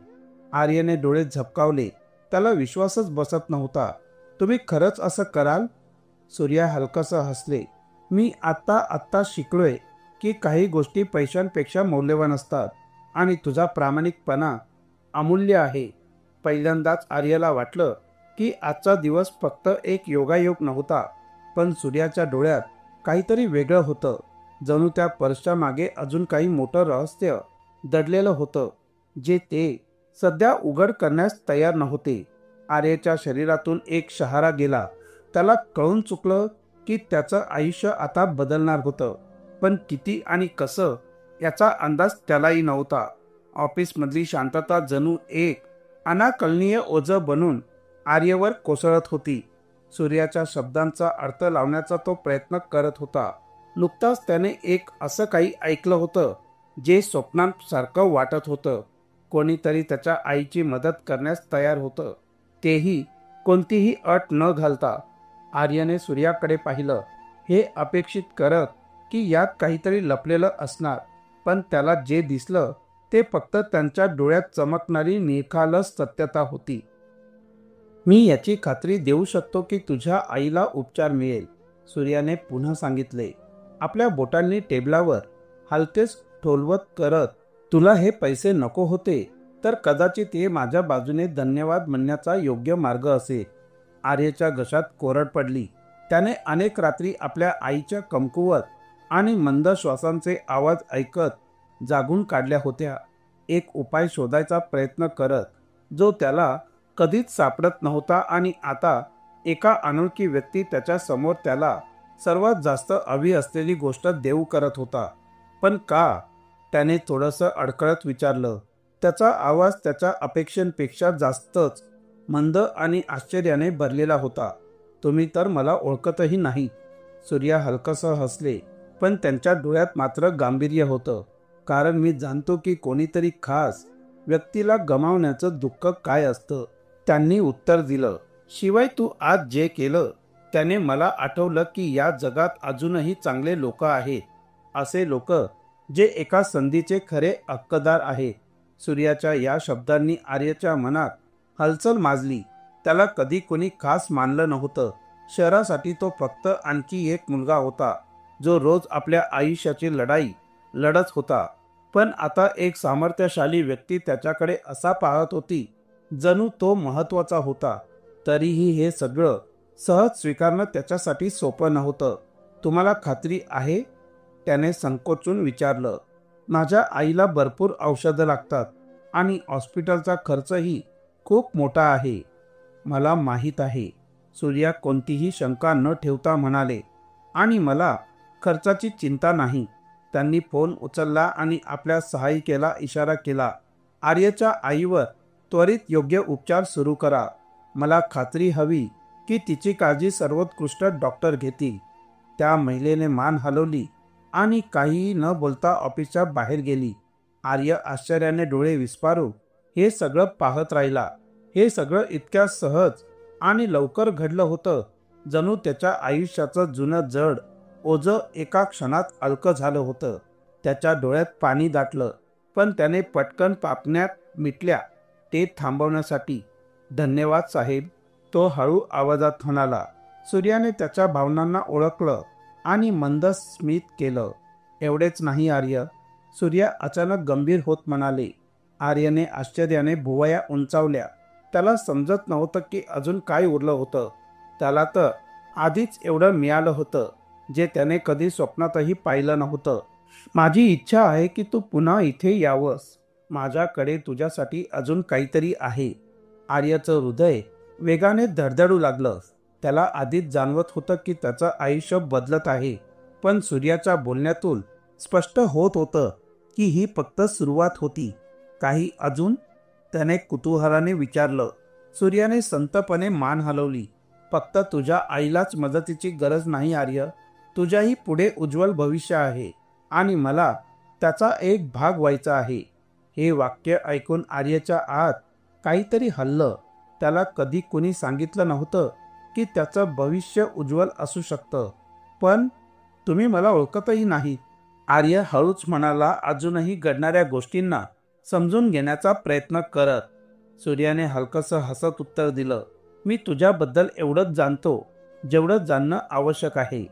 Speaker 1: आर्यने डोळे झबकावले. त्याला विश्वासच बसत नव्हता. तुम्ही खरंच असं कराल? सूर्या हलकसं हसले. मी आत्ता शिकलोय की काही गोष्टी पैशांपेक्षा मौल्यवान असतात आणि तुझा प्रामाणिकपणा अमूल्य आहे. पहिल्यांदाच आर्याला वाटलं की आजचा दिवस फक्त एक योगायोग नव्हता, पण सूर्याच्या डोळ्यात काहीतरी वेगळं होतं. जणू त्या पर्सच्या मागे अजून काही मोठं रहस्य दडलेलं होतं, जे ते सध्या उघड करण्यास तयार नव्हते. आर्याच्या शरीरातून एक शहारा गेला. त्याला कळून चुकलं की त्याचं आयुष्य आता बदलणार होतं, पण किती आणि कसं याचा अंदाज त्यालाही नव्हता. ऑफिसमधली शांतता जणू एक अनाकलनीय ओझं बनून आर्यवर कोसळत होती. सूर्याच्या शब्दांचा अर्थ लावण्याचा तो प्रयत्न करत होता. नुकताच त्याने एक असं काही ऐकलं होतं जे स्वप्नांसारखं वाटत होतं. कोणीतरी त्याच्या आईची मदत करण्यास तयार होतं, तेही कोणतीही अट न घालता. आर्यने सूर्याकडे पाहिलं, हे अपेक्षित करत की यात काहीतरी लपलेलं असणार, पण त्याला जे दिसलं ते फक्त त्यांच्या डोळ्यात चमकणारी निखालस सत्यता होती. मी याची खात्री देऊ शकतो की तुझ्या आईला उपचार मिळेल, सूर्याने पुन्हा सांगितले. आपल्या बोटांनी टेबलावर हलकेच ठोलवत करत. तुला हे पैसे नको होते तर कदाचित हे माझ्या बाजूने धन्यवाद म्हणण्याचा योग्य मार्ग असेल. आर्यच्या घशात कोरड पडली. त्याने अनेक रात्री आपल्या आईच्या कमकुवत आणि मंद श्वासांचे आवाज ऐकत जागून काढल्या होत्या, एक उपाय शोधायचा प्रयत्न करत, जो त्याला कधीच सापडत नव्हता. आणि आता एका अनोळखी व्यक्ती त्याच्या समोर त्याला सर्वात जास्त हवी असलेली गोष्ट देऊ करत होता. पण का? त्याने थोडंसं अडखळत विचारलं. त्याचा आवाज त्याच्या अपेक्षेपेक्षा जास्तच मंद आणि आश्चर्याने भरलेला होता. तुम्ही तर मला ओळखतही नाही. सूर्या हलकसं हसले, पण त्यांच्या डोळ्यात मात्र गांभीर्य होतं. कारण मी जाणतो की कोणीतरी खास व्यक्तीला गमावण्याचं दुःख काय असतं, त्यांनी उत्तर दिलं. शिवाय तू आज जे केलं त्याने मला आठवलं की या जगात अजूनही चांगले लोक आहेत, असे लोक जे एका संधीचे खरे हक्कदार आहेत. सूर्याच्या या शब्दांनी आर्याच्या मनात हलचल माजली. त्याला कधी कोणी खास मानलं नव्हतं. शहरासाठी तो फक्त आणखी एक मुलगा होता, जो रोज आपल्या आयुष्याची लढाई लढत होता. पण आता एक सामर्थ्यशाली व्यक्ती त्याच्याकडे असा पाहत होती, जणू तो महत्त्वाचा होता. तरीही हे सगळं सहज स्वीकारणं त्याच्यासाठी सोपं नव्हतं. तुम्हाला खात्री आहे? त्याने संकोचून विचारलं. माझ्या आईला भरपूर औषधं लागतात आणि हॉस्पिटलचा खर्चही खूप मोठा आहे. मला माहीत आहे, सूर्या कोणतीही शंका न ठेवता म्हणाले. आणि मला खर्चाची चिंता नाही. त्यांनी फोन उचलला आणि आपल्या सहायिकेला इशारा केला. आर्यच्या आईवर त्वरित योग्य उपचार सुरू करा. मला खात्री हवी की तिची काळजी सर्वोत्कृष्ट डॉक्टर घेतील. त्या महिलेने मान हलवली आणि काहीही न बोलता ऑफिसच्या बाहेर गेली. आर्य आश्चर्याने डोळे विस्फारून हे सगळं पाहत राहिला. हे सगळं इतक्या सहज आणि लवकर घडलं होतं, जणू त्याच्या आयुष्याचं जुनं जड ओझं एका क्षणात हलकं झालं होतं. त्याच्या डोळ्यात पाणी दाटलं, पण त्याने पटकन पापण्या मिटल्या ते थांबवण्यासाठी. धन्यवाद साहेब, तो हळू आवाजात म्हणाला. सूर्याने त्याच्या भावनांना ओळखलं आणि मंद स्मित केलं. एवढेच नाही आर्य, सूर्या अचानक गंभीर होत म्हणाले. आर्यने आश्चर्याने भुवया उंचावल्या. त्याला समजत नव्हतं की अजून काय उरलं होतं. त्याला तर आधीच एवढं मिळालं होतं जे त्याने कधी स्वप्नातही पाहिलं नव्हतं. माझी इच्छा आहे की तू पुन्हा इथे यावंस. माझ्याकडे तुझ्यासाठी अजून काहीतरी आहे. आर्यचं हृदय वेगाने धडधडू लागलं. त्याला आधीच जाणवत होतं की त्याचं आयुष्य बदलत आहे, पण सूर्याच्या बोलण्यातून स्पष्ट होत होतं की ही फक्त सुरुवात होती. काही अजून? त्याने कुतूहलाने विचारलं. सूर्याने संतपणे मान हलवली. फक्त तुझ्या आईलाच मदतीची गरज नाही आर्य, तुझ्याही पुढे उज्ज्वल भविष्य आहे आणि मला त्याचा एक भाग व्हायचा आहे. हे वाक्य ऐकून आर्यच्या आत काहीतरी हललं. त्याला कधी कुणी सांगितलं नव्हतं की त्याचं भविष्य उज्ज्वल असू शकतं. पण तुम्ही मला ओळखतही नाही, आर्य हळूच म्हणाला, अजूनही घडणाऱ्या गोष्टींना समजून घेण्याचा प्रयत्न करत. सूर्याने हलकसं हसत उत्तर दिलं. मी तुझ्याबद्दल एवढंच जाणतो जेवढं जाणणं आवश्यक आहे.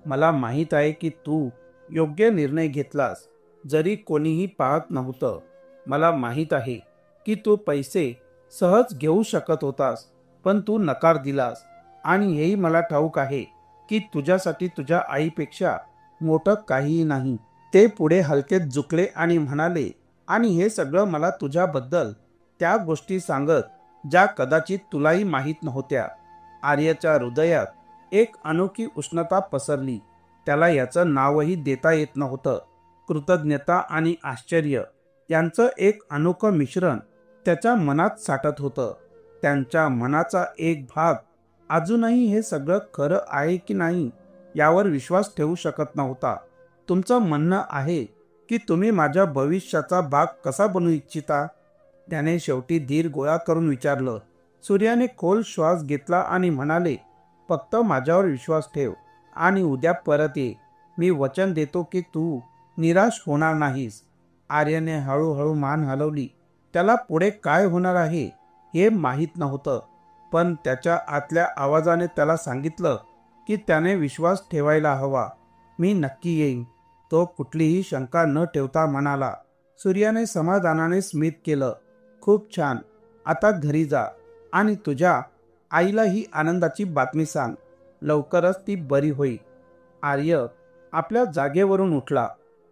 Speaker 1: मला माहीत आहे की तू योग्य निर्णय घेतलास जरी कोणीही पाहत नव्हतं. मला माहीत आहे की तू पैसे सहज घेऊ शकत होतास, पण तू नकार दिलास. आणि हेही मला ठाऊक आहे की तुझ्यासाठी तुझ्या आईपेक्षा मोठं काहीही नाही. ते पुढे हलकेच झुकले आणि म्हणाले, आणि हे सगळं मला तुझ्याबद्दल त्या गोष्टी सांगत ज्या कदाचित तुलाही माहीत नव्हत्या. आर्यच्या हृदयात एक अनोखी उष्णता पसरली. त्याला याचं नावही देता येत नव्हतं. कृतज्ञता आणि आश्चर्य यांचं एक अनोखं मिश्रण त्याच्या मनात साठत होतं. त्यांच्या मनाचा एक भाग अजूनही हे सगळं खरं आहे की नाही यावर विश्वास ठेवू शकत नव्हता. तुमचं म्हणणं आहे की तुम्ही माझ्या भविष्याचा भाग कसा बनवू इच्छिता? त्याने शेवटी धीर गोळा करून विचारलं. सूर्याने खोल श्वास घेतला आणि म्हणाले, फक्त माझ्यावर विश्वास ठेव आणि उद्या परत ये. मी वचन देतो की तू निराश होणार नाहीस. आर्यने हळूहळू मान हलवली. त्याला पुढे काय होणार आहे हे माहीत नव्हतं, पण त्याच्या आतल्या आवाजाने त्याला सांगितलं की त्याने विश्वास ठेवायला हवा. मी नक्की येईन, तो कुठलीही शंका न ठेवता म्हणाला. सूर्याने समाधानाने स्मित केलं. खूप छान, आता घरी जा आणि तुझ्या आईला ही आनंदाची बातमी सांग. लवकरच ती बरी होईल. आर्य आपल्या जागेवरून उठला.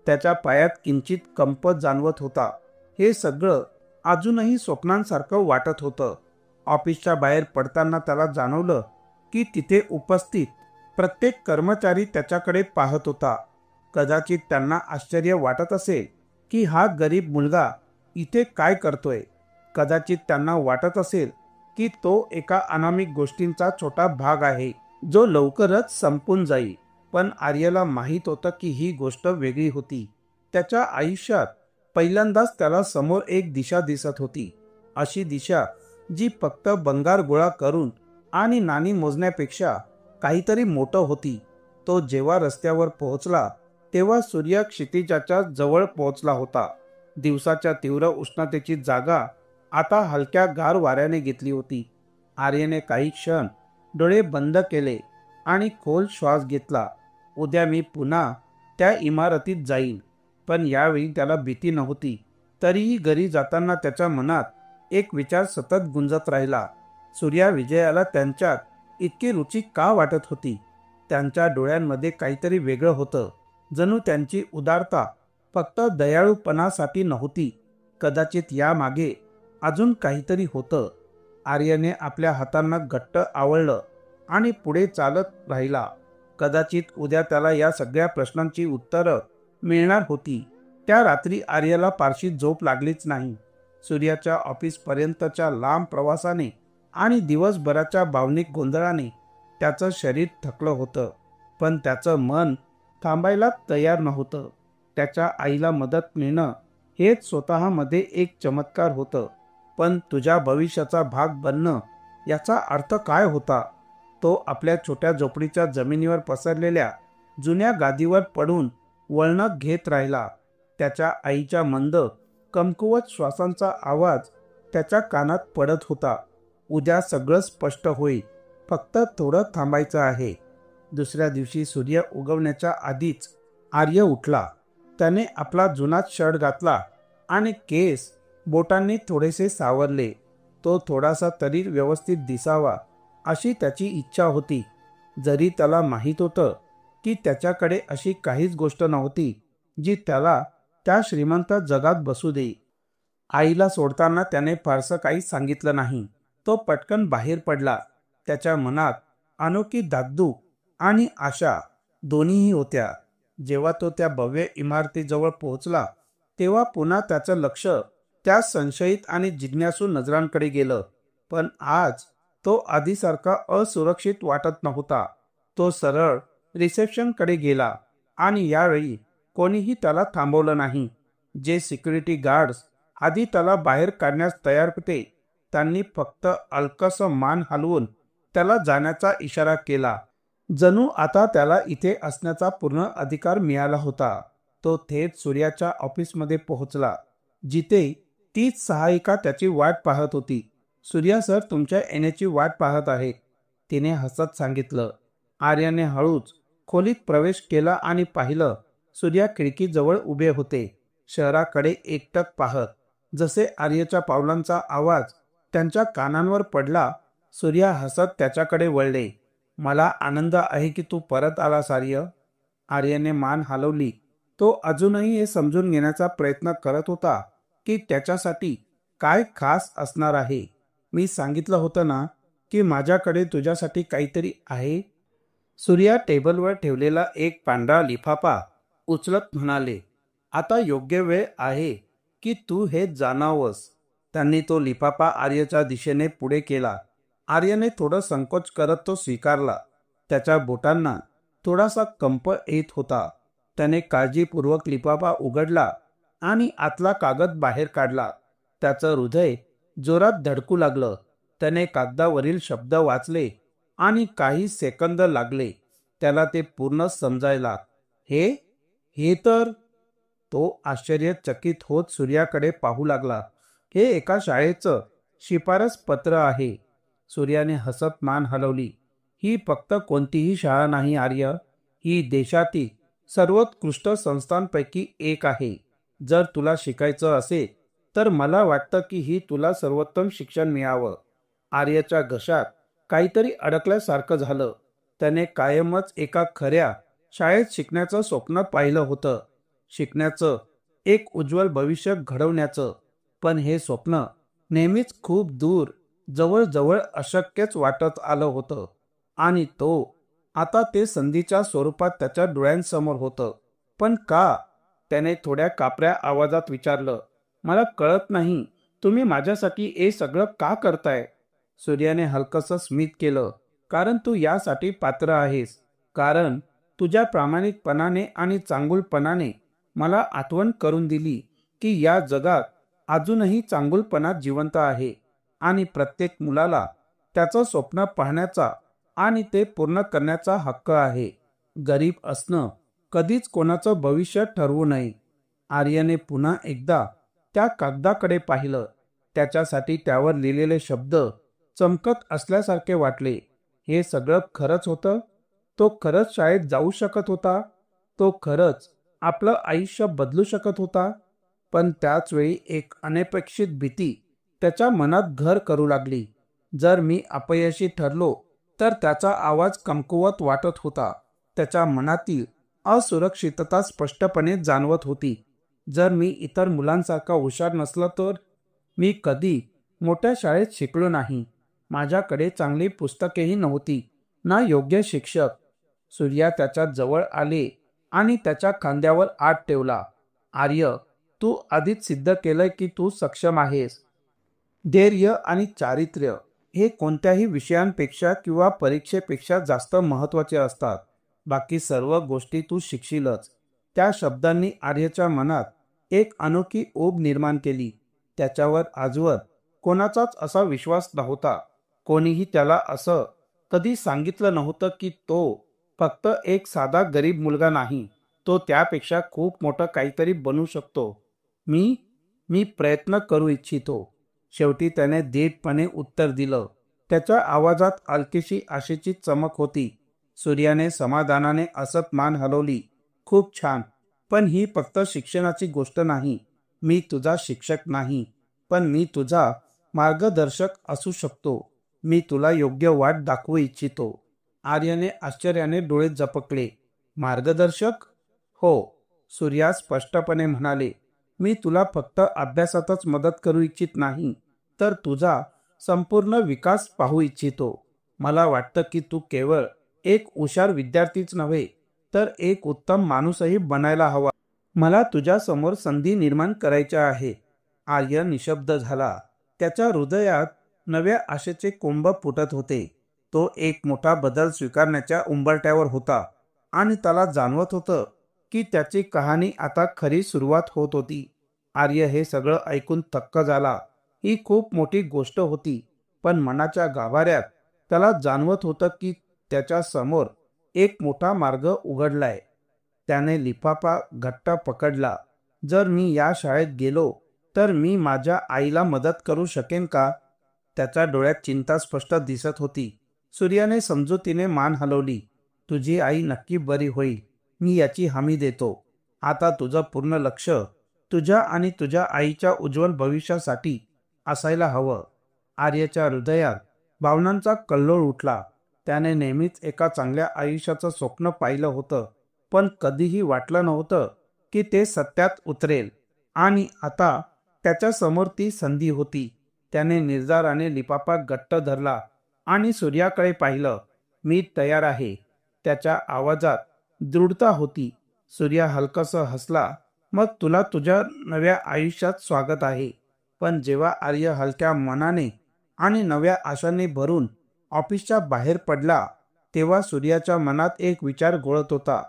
Speaker 1: त्याच्या पायात किंचित कंप जाणवत होता. हे सगळं अजूनही स्वप्नांसारखं वाटत होतं. ऑफिसच्या बाहेर पडताना त्याला जाणवलं की तिथे उपस्थित प्रत्येक कर्मचारी त्याच्याकडे पाहत होता. कदाचित त्यांना आश्चर्य वाटत असेल की हा गरीब मुलगा इथे काय करतोय. कदाचित त्यांना वाटत असेल की तो एका अनामिक गोष्टींचा छोटा भाग आहे जो लवकरच संपून जाईल. पण आर्यला माहीत होतं की ही गोष्ट वेगळी होती. त्याच्या आयुष्यात पहिल्यांदाच त्याला समोर एक दिशा दिसत होती. अशी दिशा जी फक्त भंगार गोळा करून आणि नाणी मोजण्यापेक्षा काहीतरी मोठं होती. तो जेव्हा रस्त्यावर पोहोचला तेव्हा सूर्य क्षितिजाच्या जवळ पोहोचला होता. दिवसाच्या तीव्र उष्णतेची जागा आता हलक्या गार वाऱ्याने घेतली होती. आर्यने काही क्षण डोळे बंद केले आणि खोल श्वास घेतला. उद्या मी पुन्हा त्या इमारतीत जाईन. पण यावेळी त्याला भीती नव्हती. तरीही घरी जाताना त्याच्या मनात एक विचार सतत गुंजत राहिला. सूर्या विजयाला त्यांच्यात इतकी रुची का वाटत होती? त्यांच्या डोळ्यांमध्ये काहीतरी वेगळं होतं. जणू त्यांची उदारता फक्त दयाळूपणासाठी नव्हती. कदाचित यामागे अजून काहीतरी होतं. आर्यने आपल्या हातांना घट्ट आवळलं आणि पुढे चालत राहिला. कदाचित उद्या त्याला या सगळ्या प्रश्नांची उत्तरं मिळणार होती. त्या रात्री आर्याला फारशी झोप लागलीच नाही. सूर्याच्या ऑफिसपर्यंतच्या लांब प्रवासाने आणि दिवसभराच्या भावनिक गोंधळाने त्याचं शरीर थकलं होतं, पण त्याचं मन थांबायला तयार नव्हतं. त्याच्या आईला मदत मिळणं हेच स्वतःमध्ये एक चमत्कार होतं, पण तुझ्या भविष्याचा भाग बनणं याचा अर्थ काय होता? तो आपल्या छोट्या झोपडीच्या जमिनीवर पसरलेल्या जुन्या गादीवर पडून वळणं घेत राहिला. त्याच्या आईच्या मंद कमकुवत श्वासांचा आवाज त्याच्या कानात पडत होता. उद्या सगळं स्पष्ट होईल, फक्त थोडं थांबायचं आहे. दुसऱ्या दिवशी सूर्य उगवण्याच्या आधीच आर्य उठला. त्याने आपला जुनाच शर्ट घातला आणि केस बोटांनी थोडेसे सावरले. तो थोडासा तरी व्यवस्थित दिसावा अशी त्याची इच्छा होती, जरी त्याला माहीत होतं की त्याच्याकडे अशी काहीच गोष्ट नव्हती जी त्याला त्या श्रीमंत जगात बसू देई. आईला सोडताना त्याने फारसं काही सांगितलं नाही. तो पटकन बाहेर पडला. त्याच्या मनात अनोखी धाकधूक आणि आशा दोन्हीही होत्या. जेव्हा तो त्या भव्य इमारतीजवळ पोहोचला तेव्हा पुन्हा त्याचं लक्ष त्या संशयित आणि जिज्ञासू नजरांकडे गेलं. पण आज तो आधीसारखा असुरक्षित वाटत नव्हता. तो सरळ रिसेप्शनकडे गेला आणि यावेळी कोणीही त्याला थांबवलं नाही. जे सिक्युरिटी गार्ड्स आधी त्याला बाहेर काढण्यास तयार होते त्यांनी फक्त अलकसं मान हलवून त्याला जाण्याचा इशारा केला. जणू आता त्याला इथे असण्याचा पूर्ण अधिकार मिळाला होता. तो थेट सूर्याच्या ऑफिसमध्ये पोहोचला, जिथे तीच सहायिका त्याची वाट पाहत होती. सूर्या सर तुमच्या येण्याची वाट पाहत आहे, तिने हसत सांगितलं. आर्याने हळूच खोलीत प्रवेश केला आणि पाहिलं. सूर्या खिडकीजवळ उभे होते, शहराकडे एकटक पाहत. जसे आर्याच्या पावलांचा आवाज त्यांच्या कानांवर पडला, सूर्या हसत त्याच्याकडे वळले. मला आनंद आहे की तू परत आलास आर्य. आर्याने मान हलवली. तो अजूनही हे समजून घेण्याचा प्रयत्न करत होता की त्याच्यासाठी काय खास असणार आहे. मी सांगितलं होतं ना की माझ्याकडे तुझ्यासाठी काहीतरी आहे. सूर्या टेबलवर ठेवलेला एक पांढरा लिफाफा उचलत म्हणाले, आता योग्य वेळ आहे की तू हे जाणावस. त्यांनी तो लिफाफा आर्यच्या दिशेने पुढे केला. आर्यने थोडं संकोच करत तो स्वीकारला. त्याच्या बोटांना थोडासा कंप येत होता. त्याने काळजीपूर्वक लिफाफा उघडला आणि आतला कागद बाहेर काढला. त्याचं हृदय जोरात धडकू लागलं. त्याने कागदावरील शब्द वाचले आणि काही सेकंद लागले त्याला ते पूर्ण समजायला. हे हे तर तो आश्चर्यचकित होत सूर्याकडे पाहू लागला. हे एका शाळेचं शिफारस पत्र आहे. सूर्याने हसत मान हलवली. ही फक्त कोणतीही शाळा नाही आर्य, ही देशातील सर्वोत्कृष्ट संस्थांपैकी एक आहे. जर तुला शिकायचं असेल तर मला वाटतं की ही तुला सर्वोत्तम शिक्षण मिळावं. आर्याच्या घशात काहीतरी अडकल्यासारखं झालं. त्याने कायमच एका खऱ्या शाळेत शिकण्याचं स्वप्न पाहिलं होतं, शिकण्याचं, एक उज्ज्वल भविष्य घडवण्याचं. पण हे स्वप्न नेहमीच खूप दूर, जवळजवळ अशक्यच वाटत आलं होतं. आणि तो आता ते संधीच्या स्वरूपात त्याच्या डोळ्यांसमोर होतं. पण का? त्याने थोड्या कापऱ्या आवाजात विचारलं. मला कळत नाही, तुम्ही माझ्यासाठी हे सगळं का करताय? सूर्याने हलकसं स्मित केलं. कारण तू यासाठी पात्र आहेस. कारण तुझ्या प्रामाणिकपणाने आणि चांगुलपणाने मला आठवण करून दिली की या जगात अजूनही चांगुलपणा जिवंत आहे आणि प्रत्येक मुलाला त्याचं स्वप्न पाहण्याचा आणि ते पूर्ण करण्याचा हक्क आहे. गरीब असणं कधीच कोणाचं भविष्य ठरवू नये. आर्यने पुन्हा एकदा त्या कागदाकडे पाहिलं. त्याच्यासाठी त्यावर लिहिलेले शब्द चमकत असल्यासारखे वाटले. हे सगळं खरंच होतं. तो खरंच शाळेत जाऊ शकत होता. तो खरंच आपलं आयुष्य बदलू शकत होता. पण त्याच वेळी एक अनपेक्षित भीती त्याच्या मनात घर करू लागली. जर मी अपयशी ठरलो तर त्याचा आवाज कमकुवत वाटत होता. त्याच्या मनातील असुरक्षितता स्पष्टपणे जाणवत होती. जर मी इतर मुलांसारखा हुशार नसलो तर? मी कधी मोठ्या शाळेत शिकलो नाही. माझ्याकडे चांगली पुस्तकेही नव्हती, ना योग्य शिक्षक. सूर्या त्याच्या जवळ आले आणि त्याच्या खांद्यावर हात ठेवला. आर्य, तू आधीच सिद्ध केलंय की तू सक्षम आहेस. धैर्य आणि चारित्र्य हे कोणत्याही विषयांपेक्षा किंवा परीक्षेपेक्षा जास्त महत्त्वाचे असतात. बाकी सर्व गोष्टी तू शिकशीलच. त्या शब्दांनी आर्यच्या मनात एक अनोखी ऊब निर्माण केली. त्याच्यावर आजवर कोणाचाच असा विश्वास नव्हता. कोणीही त्याला असं कधी सांगितलं नव्हतं की तो फक्त एक साधा गरीब मुलगा नाही, तो त्यापेक्षा खूप मोठं काहीतरी बनू शकतो. मी मी प्रयत्न करू इच्छितो. शेवटी त्याने धीटपणे उत्तर दिलं. त्याच्या आवाजात हलकीशी आशेची चमक होती. सूर्याने समाधानाने असत मान हलवली. खूप छान, पण ही फक्त शिक्षणाची गोष्ट नाही. मी तुझा शिक्षक नाही, पण मी तुझा मार्गदर्शक असू शकतो. मी तुला योग्य वाट दाखवू इच्छितो. आर्यने आश्चर्याने डोळे झपकले. मार्गदर्शक? हो, सूर्या स्पष्टपणे म्हणाले. मी तुला फक्त अभ्यासातच मदत करू इच्छित नाही, तर तुझा संपूर्ण विकास पाहू इच्छितो. मला वाटतं की तू केवळ एक हुशार विद्यार्थीच नव्हे, तर एक उत्तम माणूसही बनायला हवा. मला तुझ्या समोर संधी निर्माण करायच्या आहे. आर्य निशब्द झाला. त्याच्या हृदयात नव्या आशेचे कुंभ फुटत होते. तो एक मोठा बदल स्वीकारण्याच्या उंबरठ्यावर होता आणि त्याला जाणवत होतं की त्याची कहाणी आता खरी सुरुवात होत होती. आर्य हे सगळं ऐकून थक्क झाला. ही खूप मोठी गोष्ट होती, पण मनाच्या गाभाऱ्यात त्याला जाणवत होतं की त्याच्या समोर एक मोठा मार्ग उघडलाय. त्याने लिफाफा घट्ट पकडला. जर मी या शाळेत गेलो तर मी माझ्या आईला मदत करू शकेन का? त्याच्या डोळ्यात चिंता स्पष्ट दिसत होती. सूर्याने समजुतीने मान हलवली. तुझी आई नक्की बरी होईल, मी याची हमी देतो. आता तुझं पूर्ण लक्ष तुझ्या आणि तुझ्या आईच्या उज्ज्वल भविष्यासाठी असायला हवं. आर्याच्या हृदयात भावनांचा कल्लोळ उठला. त्याने नेहमीच एका चांगल्या आयुष्याचं स्वप्न पाहिलं होतं, पण कधीही वाटलं नव्हतं की ते सत्यात उतरेल. आणि आता त्याच्या समोर ती संधी होती. त्याने निर्धाराने लिफाफा घट्ट धरला आणि सूर्याकडे पाहिलं. मी तयार आहे. त्याच्या आवाजात दृढता होती. सूर्या हलकासा हसला. मग तुला तुझ्या नव्या आयुष्यात स्वागत आहे. पण जेव्हा आर्य हलक्या मनाने आणि नव्या आशांनी भरून ऑफिसच्या बाहेर पडला, तेव्हा सूर्याच्या मनात एक विचार घोळत होता.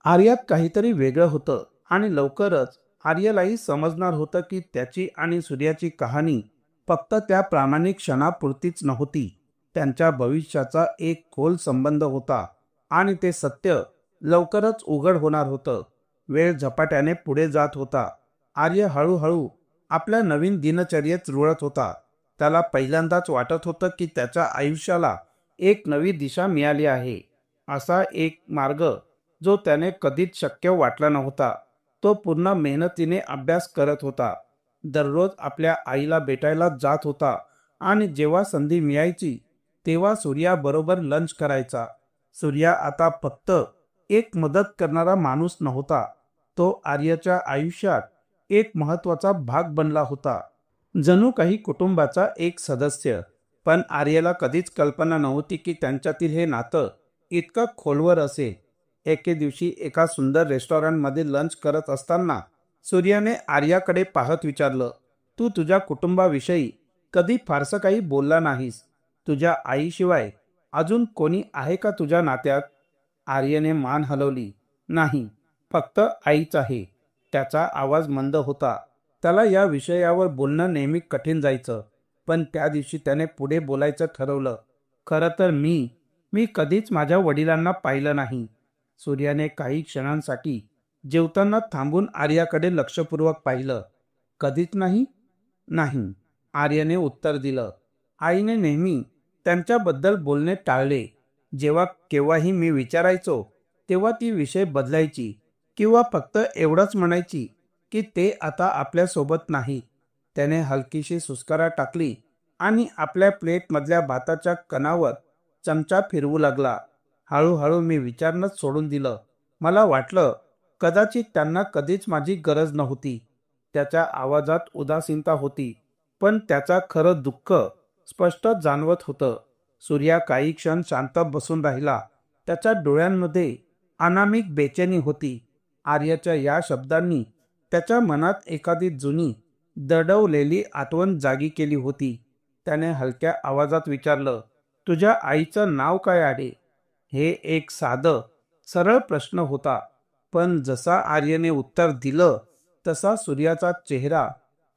Speaker 1: आर्यात काहीतरी वेगळं होतं आणि लवकरच आर्यलाही समजणार होतं की त्याची आणि सूर्याची कहाणी फक्त त्या प्रामाणिक क्षणापुरतीच नव्हती. त्यांच्या भविष्याचा एक खोल संबंध होता आणि ते सत्य लवकरच उघड होणार होतं. वेळ झपाट्याने पुढे जात होता. आर्य हळूहळू आपल्या नवीन दिनचर्येत रुळत होता. त्याला पहिल्यांदाच वाटत होतं की त्याच्या आयुष्याला एक नवी दिशा मिळाली आहे. असा एक मार्ग जो त्याने कधीच शक्य वाटला नव्हता. तो पूर्ण मेहनतीने अभ्यास करत होता. दररोज आपल्या आईला भेटायला जात होता आणि जेव्हा संधी मिळायची तेव्हा सूर्याबरोबर लंच करायचा. सूर्या आता फक्त एक मदत करणारा माणूस नव्हता, तो आर्याच्या आयुष्यात एक महत्त्वाचा भाग बनला होता. जणू काही कुटुंबाचा एक सदस्य. पण आर्याला कधीच कल्पना नव्हती की त्यांच्यातील हे नातं इतकं खोलवर असेल. एके दिवशी एका सुंदर रेस्टॉरंटमध्ये लंच करत असताना सूर्याने आर्याकडे पाहत विचारलं, तू तुझ्या कुटुंबाविषयी कधी फारसं काही बोलला नाहीस. तुझ्या आईशिवाय अजून कोणी आहे का तुझ्या नात्यात? आर्यने मान हलवली. नाही, फक्त आईच आहे. त्याचा आवाज मंद होता. त्याला या विषयावर बोलणं नेहमी कठीण जायचं, पण त्या दिवशी त्याने पुढे बोलायचं ठरवलं. खरं तर मी कधीच माझ्या वडिलांना पाहिलं नाही. सूर्याने काही क्षणांसाठी जेवताना थांबून आर्याकडे लक्षपूर्वक पाहिलं. कधीच नाही? नाही, आर्याने उत्तर दिलं. आईने नेहमी त्यांच्याबद्दल बोलणे टाळले. जेव्हा केव्हाही मी विचारायचो तेव्हा ती विषय बदलायची किंवा फक्त एवढंच म्हणायची की ते आता आपल्यासोबत नाही. त्याने हलकीशी सुस्कारा टाकली आणि आपल्या प्लेटमधल्या भाताच्या कणावर चमचा फिरवू लागला. हळूहळू मी विचारणंच सोडून दिलं. मला वाटलं कदाचित त्यांना कधीच माझी गरज नव्हती. त्याच्या आवाजात उदासीनता होती, पण त्याचा खरं दुःख स्पष्ट जाणवत होतं. सूर्या काही क्षण शांत बसून राहिला. त्याच्या डोळ्यांमध्ये अनामिक बेचैनी होती. आर्याच्या या शब्दांनी त्याच्या मनात एखादी जुनी दडवलेली आठवण जागी केली होती. त्याने हलक्या आवाजात विचारलं, तुझ्या आईचं नाव काय आहे? हे एक साधं सरळ प्रश्न होता, पण जसा आर्यने उत्तर दिलं तसा सूर्याचा चेहरा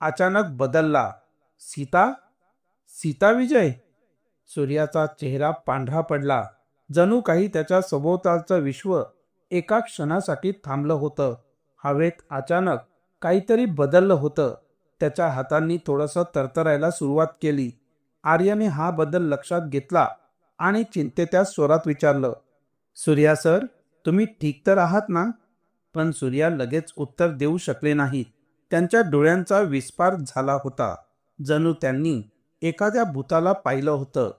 Speaker 1: अचानक बदलला. सीता? सीता विजय? सूर्याचा चेहरा पांढरा पडला. जणू काही त्याच्या सभोवतालचं विश्व एका क्षणासाठी थांबलं होतं. हवेत अचानक काहीतरी बदललं होतं. त्याच्या हातांनी थोडंसं तरतरायला सुरुवात केली. आर्याने हा बदल लक्षात घेतला आणि चिंतेच्या स्वरात विचारलं, सूर्या सर, तुम्ही ठीक तर आहात ना? पण सूर्या लगेच उत्तर देऊ शकले नाहीत. त्यांच्या डोळ्यांचा विस्फार झाला होता, जणू त्यांनी एखाद्या भूताला पाहिलं होतं.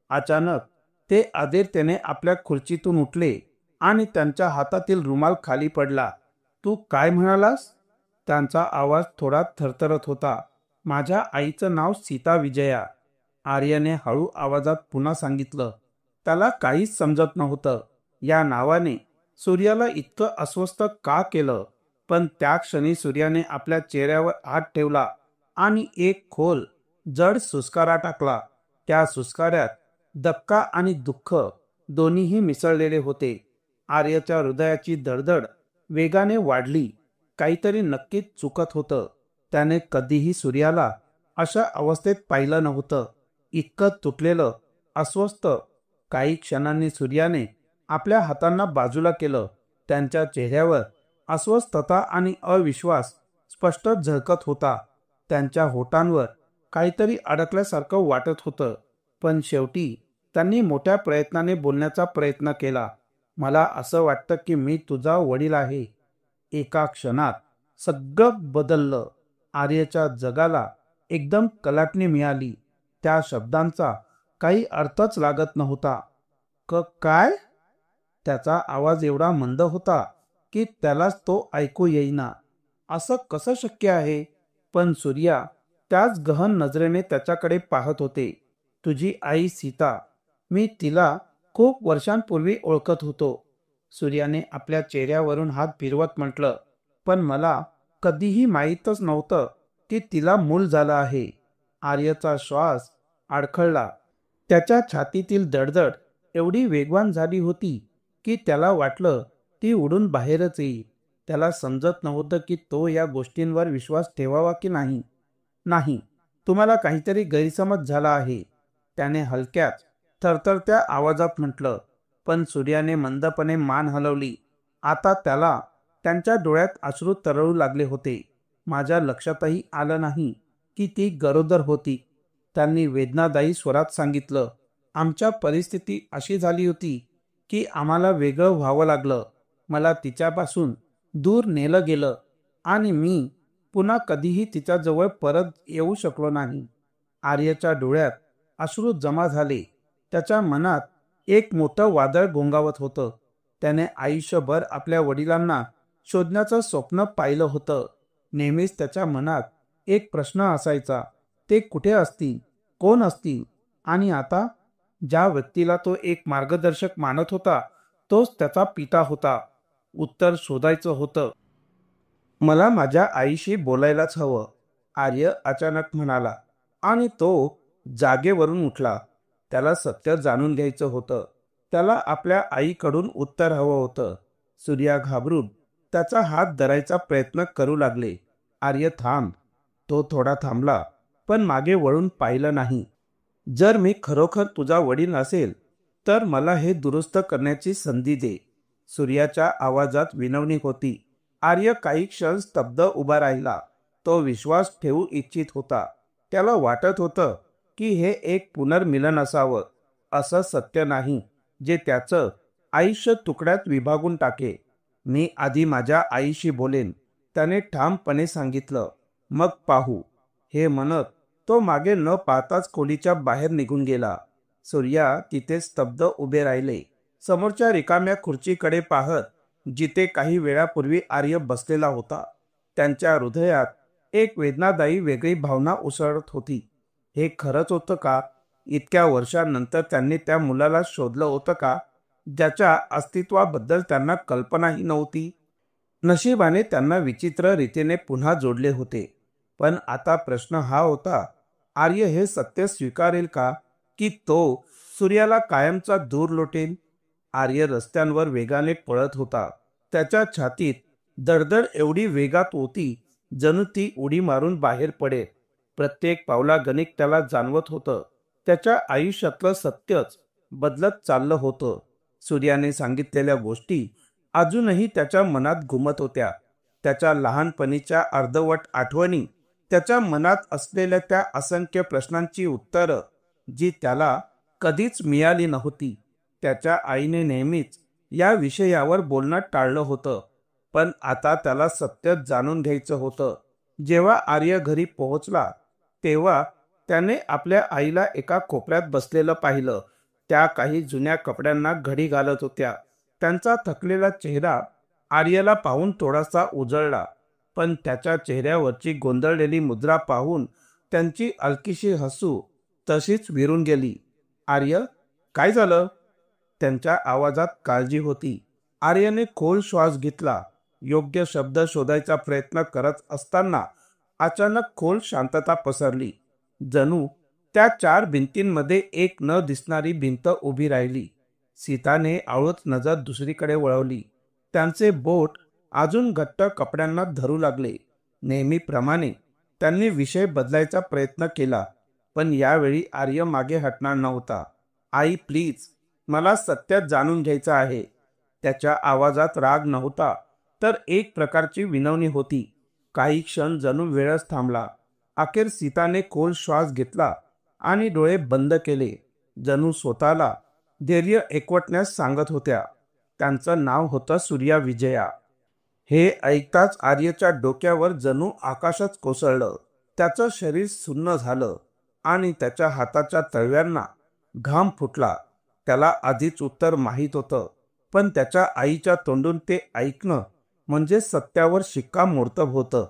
Speaker 1: अचानक ते आदित्यने आपल्या खुर्चीतून उठले आणि त्यांच्या हातातील रुमाल खाली पडला. तू काय म्हणालास? त्यांचा आवाज थोडा थरथरत होता. माझ्या आईचं नाव सीता विजया. आर्याने हळू आवाजात पुन्हा सांगितलं. त्याला काहीच समजत नव्हतं. या नावाने सूर्याला इतकं अस्वस्थ का केलं? पण त्या क्षणी सूर्याने आपल्या चेहऱ्यावर हात ठेवला आणि एक खोल जड सुस्कारा टाकला. त्या सुस्काऱ्यात धक्का आणि दुःख दोन्हीही मिसळलेले होते. आर्याच्या हृदयाची धडधड वेगाने वाढली. काहीतरी नक्कीच चुकत होतं. त्याने कधीही सूर्याला अशा अवस्थेत पाहिलं नव्हतं. इतकं तुटलेलं, अस्वस्थ. काही क्षणांनी सूर्याने आपल्या हातांना बाजूला केलं. त्यांच्या चेहऱ्यावर अस्वस्थता आणि अविश्वास स्पष्ट झळकत होता. त्यांच्या होठांवर काहीतरी अडकल्यासारखं वाटत होतं. पण शेवटी त्यांनी मोठ्या प्रयत्नाने बोलण्याचा प्रयत्न केला. मला असं वाटतं की मी तुझा वडील आहे. एका क्षणात सगळं बदललं. आर्याच्या जगाला एकदम कलाटणी मिळाली. त्या शब्दांचा काही अर्थच लागत नव्हता. काय? त्याचा आवाज एवढा मंद होता की त्यालाच तो ऐकू येईना. असं कसं शक्य आहे? पण सूर्या त्याच गहन नजरेने त्याच्याकडे पाहत होते. तुझी आई सीता, मी तिला खूप वर्षांपूर्वी ओळखत होतो. सूर्याने आपल्या चेहऱ्यावरून हात फिरवत म्हटलं, पण मला कधीही माहीतच नव्हतं की तिला मूल झालं आहे. आर्यचा श्वास अडखळला. त्याच्या छातीतील धडधड एवढी वेगवान झाली होती की त्याला वाटलं ती उडून बाहेरच येईल. त्याला समजत नव्हतं की तो या गोष्टींवर विश्वास ठेवावा की नाही. नाही, तुम्हाला काहीतरी गैरसमज झाला आहे, त्याने हलक्याच थरथरत्या आवाजात म्हटलं. पण सूर्याने मंदपणे मान हलवली. आता त्याला त्यांच्या डोळ्यात अश्रू तरळू लागले होते. माझ्या लक्षातही आलं नाही की ती गरोदर होती, त्यांनी वेदनादायी स्वरात सांगितलं. आमच्या परिस्थिती अशी झाली होती की आम्हाला वेगळं व्हावं लागलं. मला तिच्यापासून दूर नेलं गेलं आणि मी पुन्हा कधीही तिच्याजवळ परत येऊ शकलो नाही. आर्याच्या डोळ्यात अश्रू जमा झाले. त्याच्या मनात एक मोठं वादळ घोंगावत होतं. त्याने आयुष्यभर आपल्या वडिलांना शोधण्याचं स्वप्न पाहिलं होतं. नेहमीच त्याच्या मनात एक प्रश्न असायचा, ते कुठे असतील, कोण असतील? आणि आता ज्या व्यक्तीला तो एक मार्गदर्शक मानत होता तोच त्याचा पिता होता. उत्तर शोधायचं होतं. मला माझ्या आईशी बोलायलाच हवं, आर्य अचानक म्हणाला आणि तो जागेवरून उठला. त्याला सत्य जाणून घ्यायचं होतं. त्याला आपल्या आईकडून उत्तर हवं होतं. सूर्या घाबरून त्याचा हात धरायचा प्रयत्न करू लागले. आर्य थांब. तो थोडा थांबला, पण मागे वळून पाहिलं नाही. जर मी खरोखर तुझा वडील असेल तर मला हे दुरुस्त करण्याची संधी दे. सूर्याच्या आवाजात विनवणी होती. आर्य काही क्षण स्तब्ध उभा राहिला. तो विश्वास ठेवू इच्छित होता. त्याला वाटत होतं की हे एक पुनर्मिलन असावं, असं सत्य नाही जे त्याचं आयुष्य तुकड्यात विभागून टाके. मी आधी माझ्या आईशी बोलेन, त्याने ठामपणे सांगितलं. मग पाहू. हे म्हणत तो मागे न पाहताच खोलीच्या बाहेर निघून गेला. सूर्या तिथे स्तब्ध उभे राहिले, समोरच्या रिकाम्या खुर्चीकडे पाहत, जिथे काही वेळापूर्वी आर्य बसलेला होता. त्यांच्या हृदयात एक वेदनादायी वेगळी भावना उसळत होती. हे खरंच होतं का? इतक्या वर्षांनंतर त्यांनी त्या मुलाला शोधलं होतं का? ज्याच्या अस्तित्वाबद्दल त्यांना कल्पनाही नव्हती. नशिबाने त्यांना विचित्र रीतीने पुन्हा जोडले होते. पण आता प्रश्न हा होता, आर्य हे सत्य स्वीकारेल का, की तो सूर्याला कायमचा दूर लोटेल? आर्य रस्त्यांवर वेगाने पळत होता. त्याच्या छातीत दडदड एवढी वेगात होती, जणू ती उडी मारून बाहेर पडेल. प्रत्येक पावलागणिक त्याला जाणवत होतं, त्याच्या आयुष्यातलं सत्यच बदलत चाललं होतं. सूर्याने सांगितलेल्या गोष्टी अजूनही त्याच्या मनात घुमत होत्या. त्याच्या लहानपणीच्या अर्धवट आठवणी, त्याच्या मनात असलेल्या त्या असंख्य प्रश्नांची उत्तरं जी त्याला कधीच मिळाली नव्हती. त्याच्या आईने नेहमीच या विषयावर बोलणं टाळलं होतं, पण आता त्याला सत्यच जाणून घ्यायचं होतं. जेव्हा आर्य घरी पोहोचला तेव्हा त्याने आपल्या आईला एका कोपऱ्यात बसलेलं पाहिलं. त्या काही जुन्या कपड्यांना घडी घालत होत्या. त्यांचा थकलेला चेहरा आर्याला पाहून थोडासा उजळला, पण त्याच्या चेहऱ्यावरची गोंधळलेली मुद्रा पाहून त्यांची हलकीशी हसू तशीच विरून गेली. आर्य, काय झालं? त्यांच्या आवाजात काळजी होती. आर्यने खोल श्वास घेतला. योग्य शब्द शोधायचा प्रयत्न करत असताना अचानक खोल शांतता पसरली. जणू त्या चार भिंतींमध्ये एक न दिसणारी भिंत उभी राहिली. सीताने आळूच नजर दुसरीकडे वळवली. त्यांचे बोट अजून घट्ट कपड्यांना धरू लागले. नेहमीप्रमाणे त्यांनी विषय बदलायचा प्रयत्न केला, पण यावेळी आर्य मागे हटणार नव्हता. आई प्लीज, मला सत्य जाणून घ्यायचं आहे. त्याच्या आवाजात राग नव्हता, तर एक प्रकारची विनवणी होती. काही क्षण जणू वेळच थांबला. अखेर सीताने खोल श्वास घेतला आणि डोळे बंद केले, जणू स्वतःला धैर्य एकवटण्यास सांगत होत्या. त्यांचं नाव होतं सूर्या विजया. हे ऐकताच आर्यच्या डोक्यावर जणू आकाशच कोसळलं. त्याचं शरीर सुन्न झालं आणि त्याच्या हाताच्या तळव्यांना घाम फुटला. त्याला आधीच उत्तर माहीत होतं, पण त्याच्या आईच्या तोंडून ते ऐकणं म्हणजे सत्यावर शिक्कामोर्तब होतं.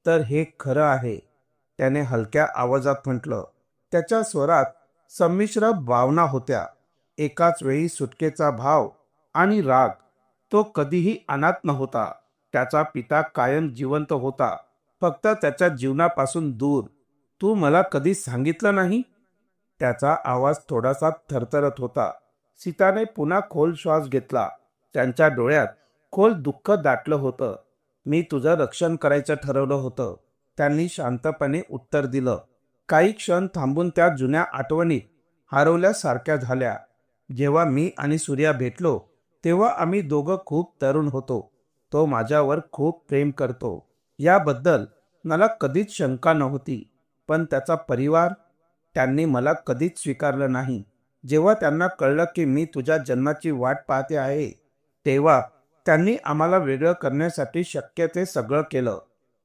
Speaker 1: तर हे खरं आहे, त्याने हलक्या आवाजात म्हटलं. त्याच्या स्वरात संमिश्र भावना होत्या, एकाच वेळी सुटकेचा भाव आणि राग. तो कधीही अनाथ नव्हता. त्याचा पिता कायम जिवंत होता, फक्त त्याच्या जीवनापासून दूर. तू मला कधी सांगितलं नाही? त्याचा आवाज थोडासा थरथरत होता. सीताने पुन्हा खोल श्वास घेतला. त्यांच्या डोळ्यात खोल दुःख दाटलं होतं. मी तुझं रक्षण करायचं ठरवलं होतं, त्यांनी शांतपणे उत्तर दिलं. काही क्षण थांबून त्या जुन्या आठवणी हरवल्यासारख्या झाल्या. जेव्हा मी आणि सूर्या भेटलो तेव्हा आम्ही दोघं खूप तरुण होतो. तो माझ्यावर खूप प्रेम करतो, याबद्दल मला कधीच शंका नव्हती. पण त्याचा परिवार, त्यांनी मला कधीच स्वीकारलं नाही. जेव्हा त्यांना कळलं की मी तुझ्या जन्माची वाट पाहते आहे, तेव्हा त्यांनी आम्हाला वेगळं करण्यासाठी शक्य ते सगळं केलं.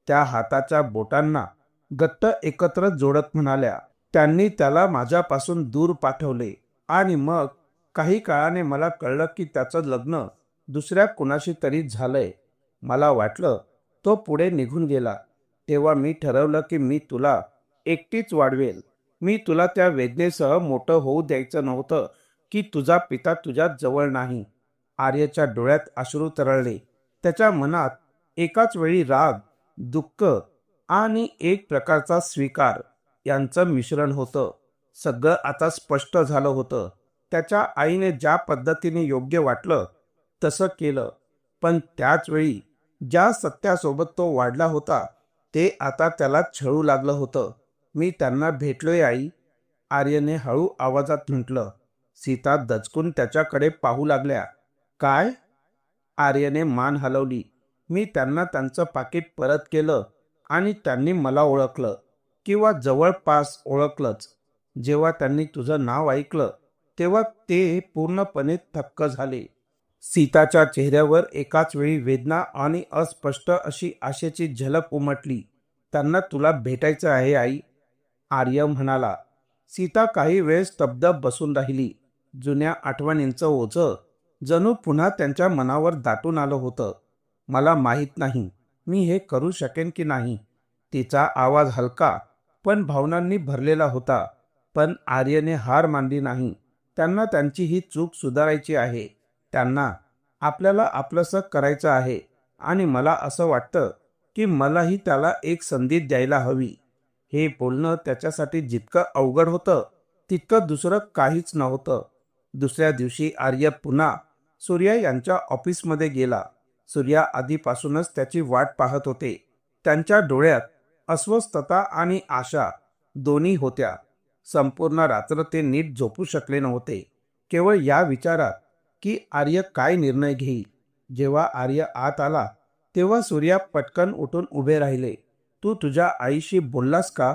Speaker 1: त्या हाताच्या बोटांना घट्ट एकत्र जोडत म्हणाल्या. त्यांनी त्याला माझ्यापासून दूर पाठवले आणि मग काही काळाने मला कळलं की त्याचं लग्न दुसऱ्या कुणाशी तरी झालंय. मला वाटलं तो पुढे निघून गेला. तेव्हा मी ठरवलं की मी तुला एकटीच वाढवेल. मी तुला त्या वेदनेसह मोठं होऊ द्यायचं नव्हतं की तुझा पिता तुझ्या जवळ नाही. आर्यच्या डोळ्यात अश्रू तरळले. त्याच्या मनात एकाच वेळी राग, दुःख आणि एक प्रकारचा स्वीकार यांचं मिश्रण होतं. सगळं आता स्पष्ट झालं होतं. त्याच्या आईने ज्या पद्धतीने योग्य वाटलं तसं केलं, पण त्याच वेळी ज्या सत्यासोबत तो वाढला होता ते आता त्याला छळू लागलं होतं. मी त्यांना भेटलोय आई, आर्यने हळू आवाजात म्हटलं. सीता दचकून त्याच्याकडे पाहू लागल्या. काय? आर्यने मान हलवली. मी त्यांना त्यांचं पाकीट परत केलं आणि त्यांनी मला ओळखलं, किंवा जवळपास ओळखलंच. जेव्हा त्यांनी तुझं नाव ऐकलं तेव्हा ते पूर्णपणे थक्क झाले. सीताच्या चेहऱ्यावर एकाच वेळी वेदना आणि अस्पष्ट अशी आशेची झलक उमटली. त्यांना तुला भेटायचं आहे आई, आर्य म्हणाला. सीता काही वेळ स्तब्ध बसून राहिली. जुन्या आठवणींचं ओझं जणू पुन्हा त्यांच्या मनावर दाटून आलं होतं. मला माहीत नाही मी हे करू शकेन की नाही. तिचा आवाज हलका पण भावनांनी भरलेला होता. पण आर्यने हार मानली नाही. त्यांना त्यांची ही चूक सुधारायची आहे. त्यांना आपल्याला आपलंसं करायचं आहे आणि मला असं वाटतं की मलाही त्याला एक संधी द्यायला हवी. हे बोलणं त्याच्यासाठी जितकं अवघड होतं तितकं दुसरं काहीच नव्हतं. दुसऱ्या दिवशी आर्य पुन्हा सूर्या यांच्या ऑफिसमध्ये गेला. सूर्या आधीपासूनच त्याची वाट पाहत होते. त्यांच्या डोळ्यात अस्वस्थता आणि आशा दोन्ही होत्या. संपूर्ण रात्र ते नीट झोपू शकले नव्हते, केवळ या विचारात की आर्य काय निर्णय घेईल. जेव्हा आर्य आत आला तेव्हा सूर्या पटकन उठून उभे राहिले. तू तुझ्या आईशी बोललास का?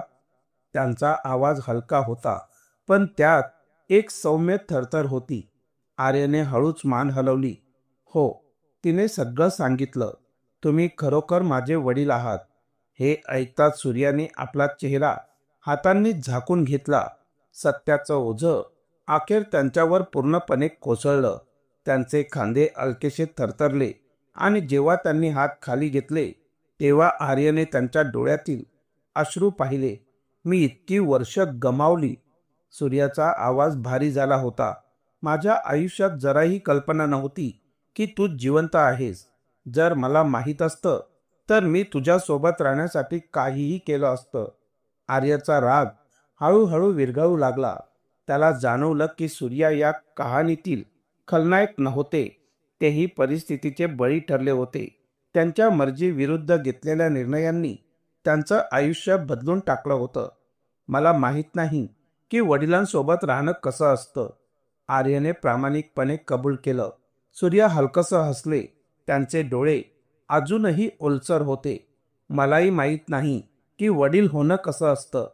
Speaker 1: त्यांचा आवाज हलका होता, पण त्यात एक सौम्य थरथर होती. आर्यने हळूच मान हलवली. हो, तिने सगळं सांगितलं. तुम्ही खरोखर माझे वडील आहात. हे ऐकताच सूर्याने आपला चेहरा हातांनी झाकून घेतला. सत्याचं ओझं अखेर त्यांच्यावर पूर्णपणे कोसळलं. त्यांचे खांदे हलकेसे थरथरले आणि जेव्हा त्यांनी हात खाली घेतले तेव्हा आर्यने त्यांच्या डोळ्यातील अश्रू पाहिले. मी इतकी वर्ष गमावली. सूर्याचा आवाज भारी झाला होता. माझ्या आयुष्यात जराही कल्पना नव्हती की तू जिवंत आहेस. जर मला माहीत असतं तर मी तुझ्यासोबत राहण्यासाठी काहीही केलं असतं. आर्याचा राग हळूहळू विरघळू लागला. त्याला जाणवलं की सूर्या या कहाणीतील खलनायक नव्हते, तेही परिस्थितीचे बळी ठरले होते. त्यांच्या मर्जीविरुद्ध घेतलेल्या निर्णयांनी त्यांचं आयुष्य बदलून टाकलं होतं. मला माहीत नाही की वडिलांसोबत राहणं कसं असतं, आर्यने प्रामाणिकपणे कबूल केलं. सूर्या हलकसं हसले. त्यांचे डोळे अजूनही ओलसर होते. मलाही माहीत नाही की वडील होणं कसं असतं,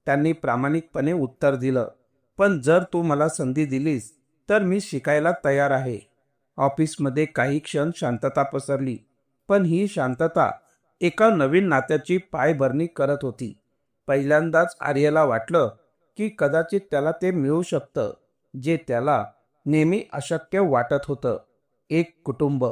Speaker 1: त्यांनी प्रामाणिकपणे उत्तर दिलं. पण जर तू मला संधी दिलीस तर मी शिकायला तयार आहे. ऑफिसमध्ये काही क्षण शांतता पसरली, पण ही शांतता एका नवीन नात्याची पायभरणी करत होती. पहिल्यांदाच आर्यला वाटलं की कदाचित त्याला ते मिळू शकतं जे त्याला नेहमी अशक्य वाटत होतं. एक कुटुंब.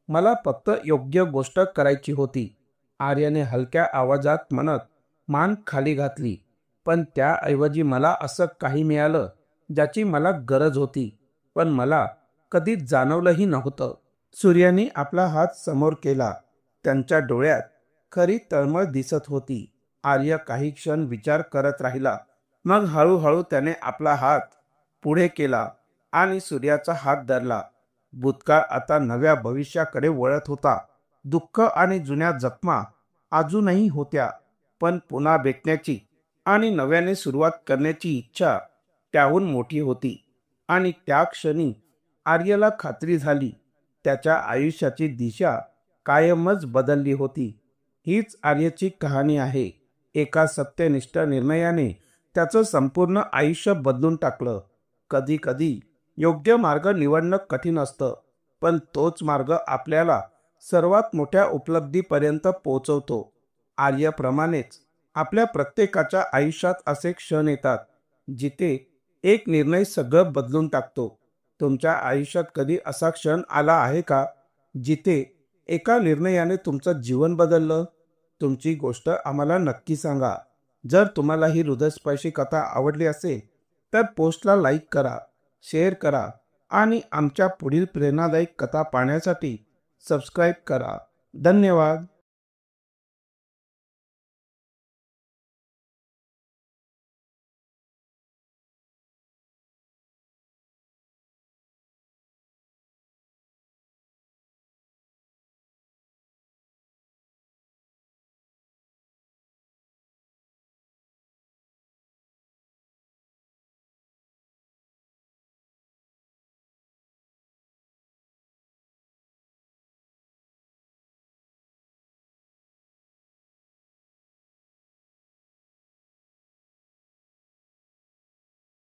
Speaker 1: मला फक्त योग्य गोष्ट करायची होती, आर्यने हलक्या आवाजात म्हणत मान खाली घातली. पण त्याऐवजी मला असं काही मिळालं ज्याची मला गरज होती, पण मला कधीच जाणवलंही नव्हतं. सूर्याने आपला हात समोर केला. त्यांच्या डोळ्यात खरी तळमळ दिसत होती. आर्य काही क्षण विचार करत राहिला. मग हळूहळू त्याने आपला हात पुढे केला आणि सूर्याचा हात धरला. भूतकाळ आता नव्या भविष्याकडे वळत होता. दुःख आणि जुन्या जखमा अजूनही होत्या, पण पुन्हा भेटण्याची आणि नव्याने सुरुवात करण्याची इच्छा त्याहून मोठी होती. आणि त्या क्षणी आर्यला खात्री झाली, त्याच्या आयुष्याची दिशा कायमच बदलली होती. हीच आर्यची कहाणी आहे. एका सत्यनिष्ठ निर्णयाने त्याचं संपूर्ण आयुष्य बदलून टाकलं. कधी कधी योग्य मार्ग निवडणं कठीण असतं, पण तोच मार्ग आपल्याला सर्वात मोठ्या उपलब्धीपर्यंत पोहोचवतो. आर्यप्रमाणेच आपल्या प्रत्येकाच्या आयुष्यात असे क्षण येतात जिथे एक निर्णय सगळं बदलून टाकतो. तुमच्या आयुष्यात कधी असा क्षण आला आहे का जिथे एका निर्णयाने तुमचं जीवन बदललं? तुमची गोष्ट आम्हाला नक्की सांगा. जर तुम्हाला ही हृदयस्पर्शी कथा आवडली असेल तर पोस्टला लाईक करा, शेअर करा आणि आमच्या पुढील प्रेरणादायी कथा पाहण्यासाठी सबस्क्राईब करा. धन्यवाद.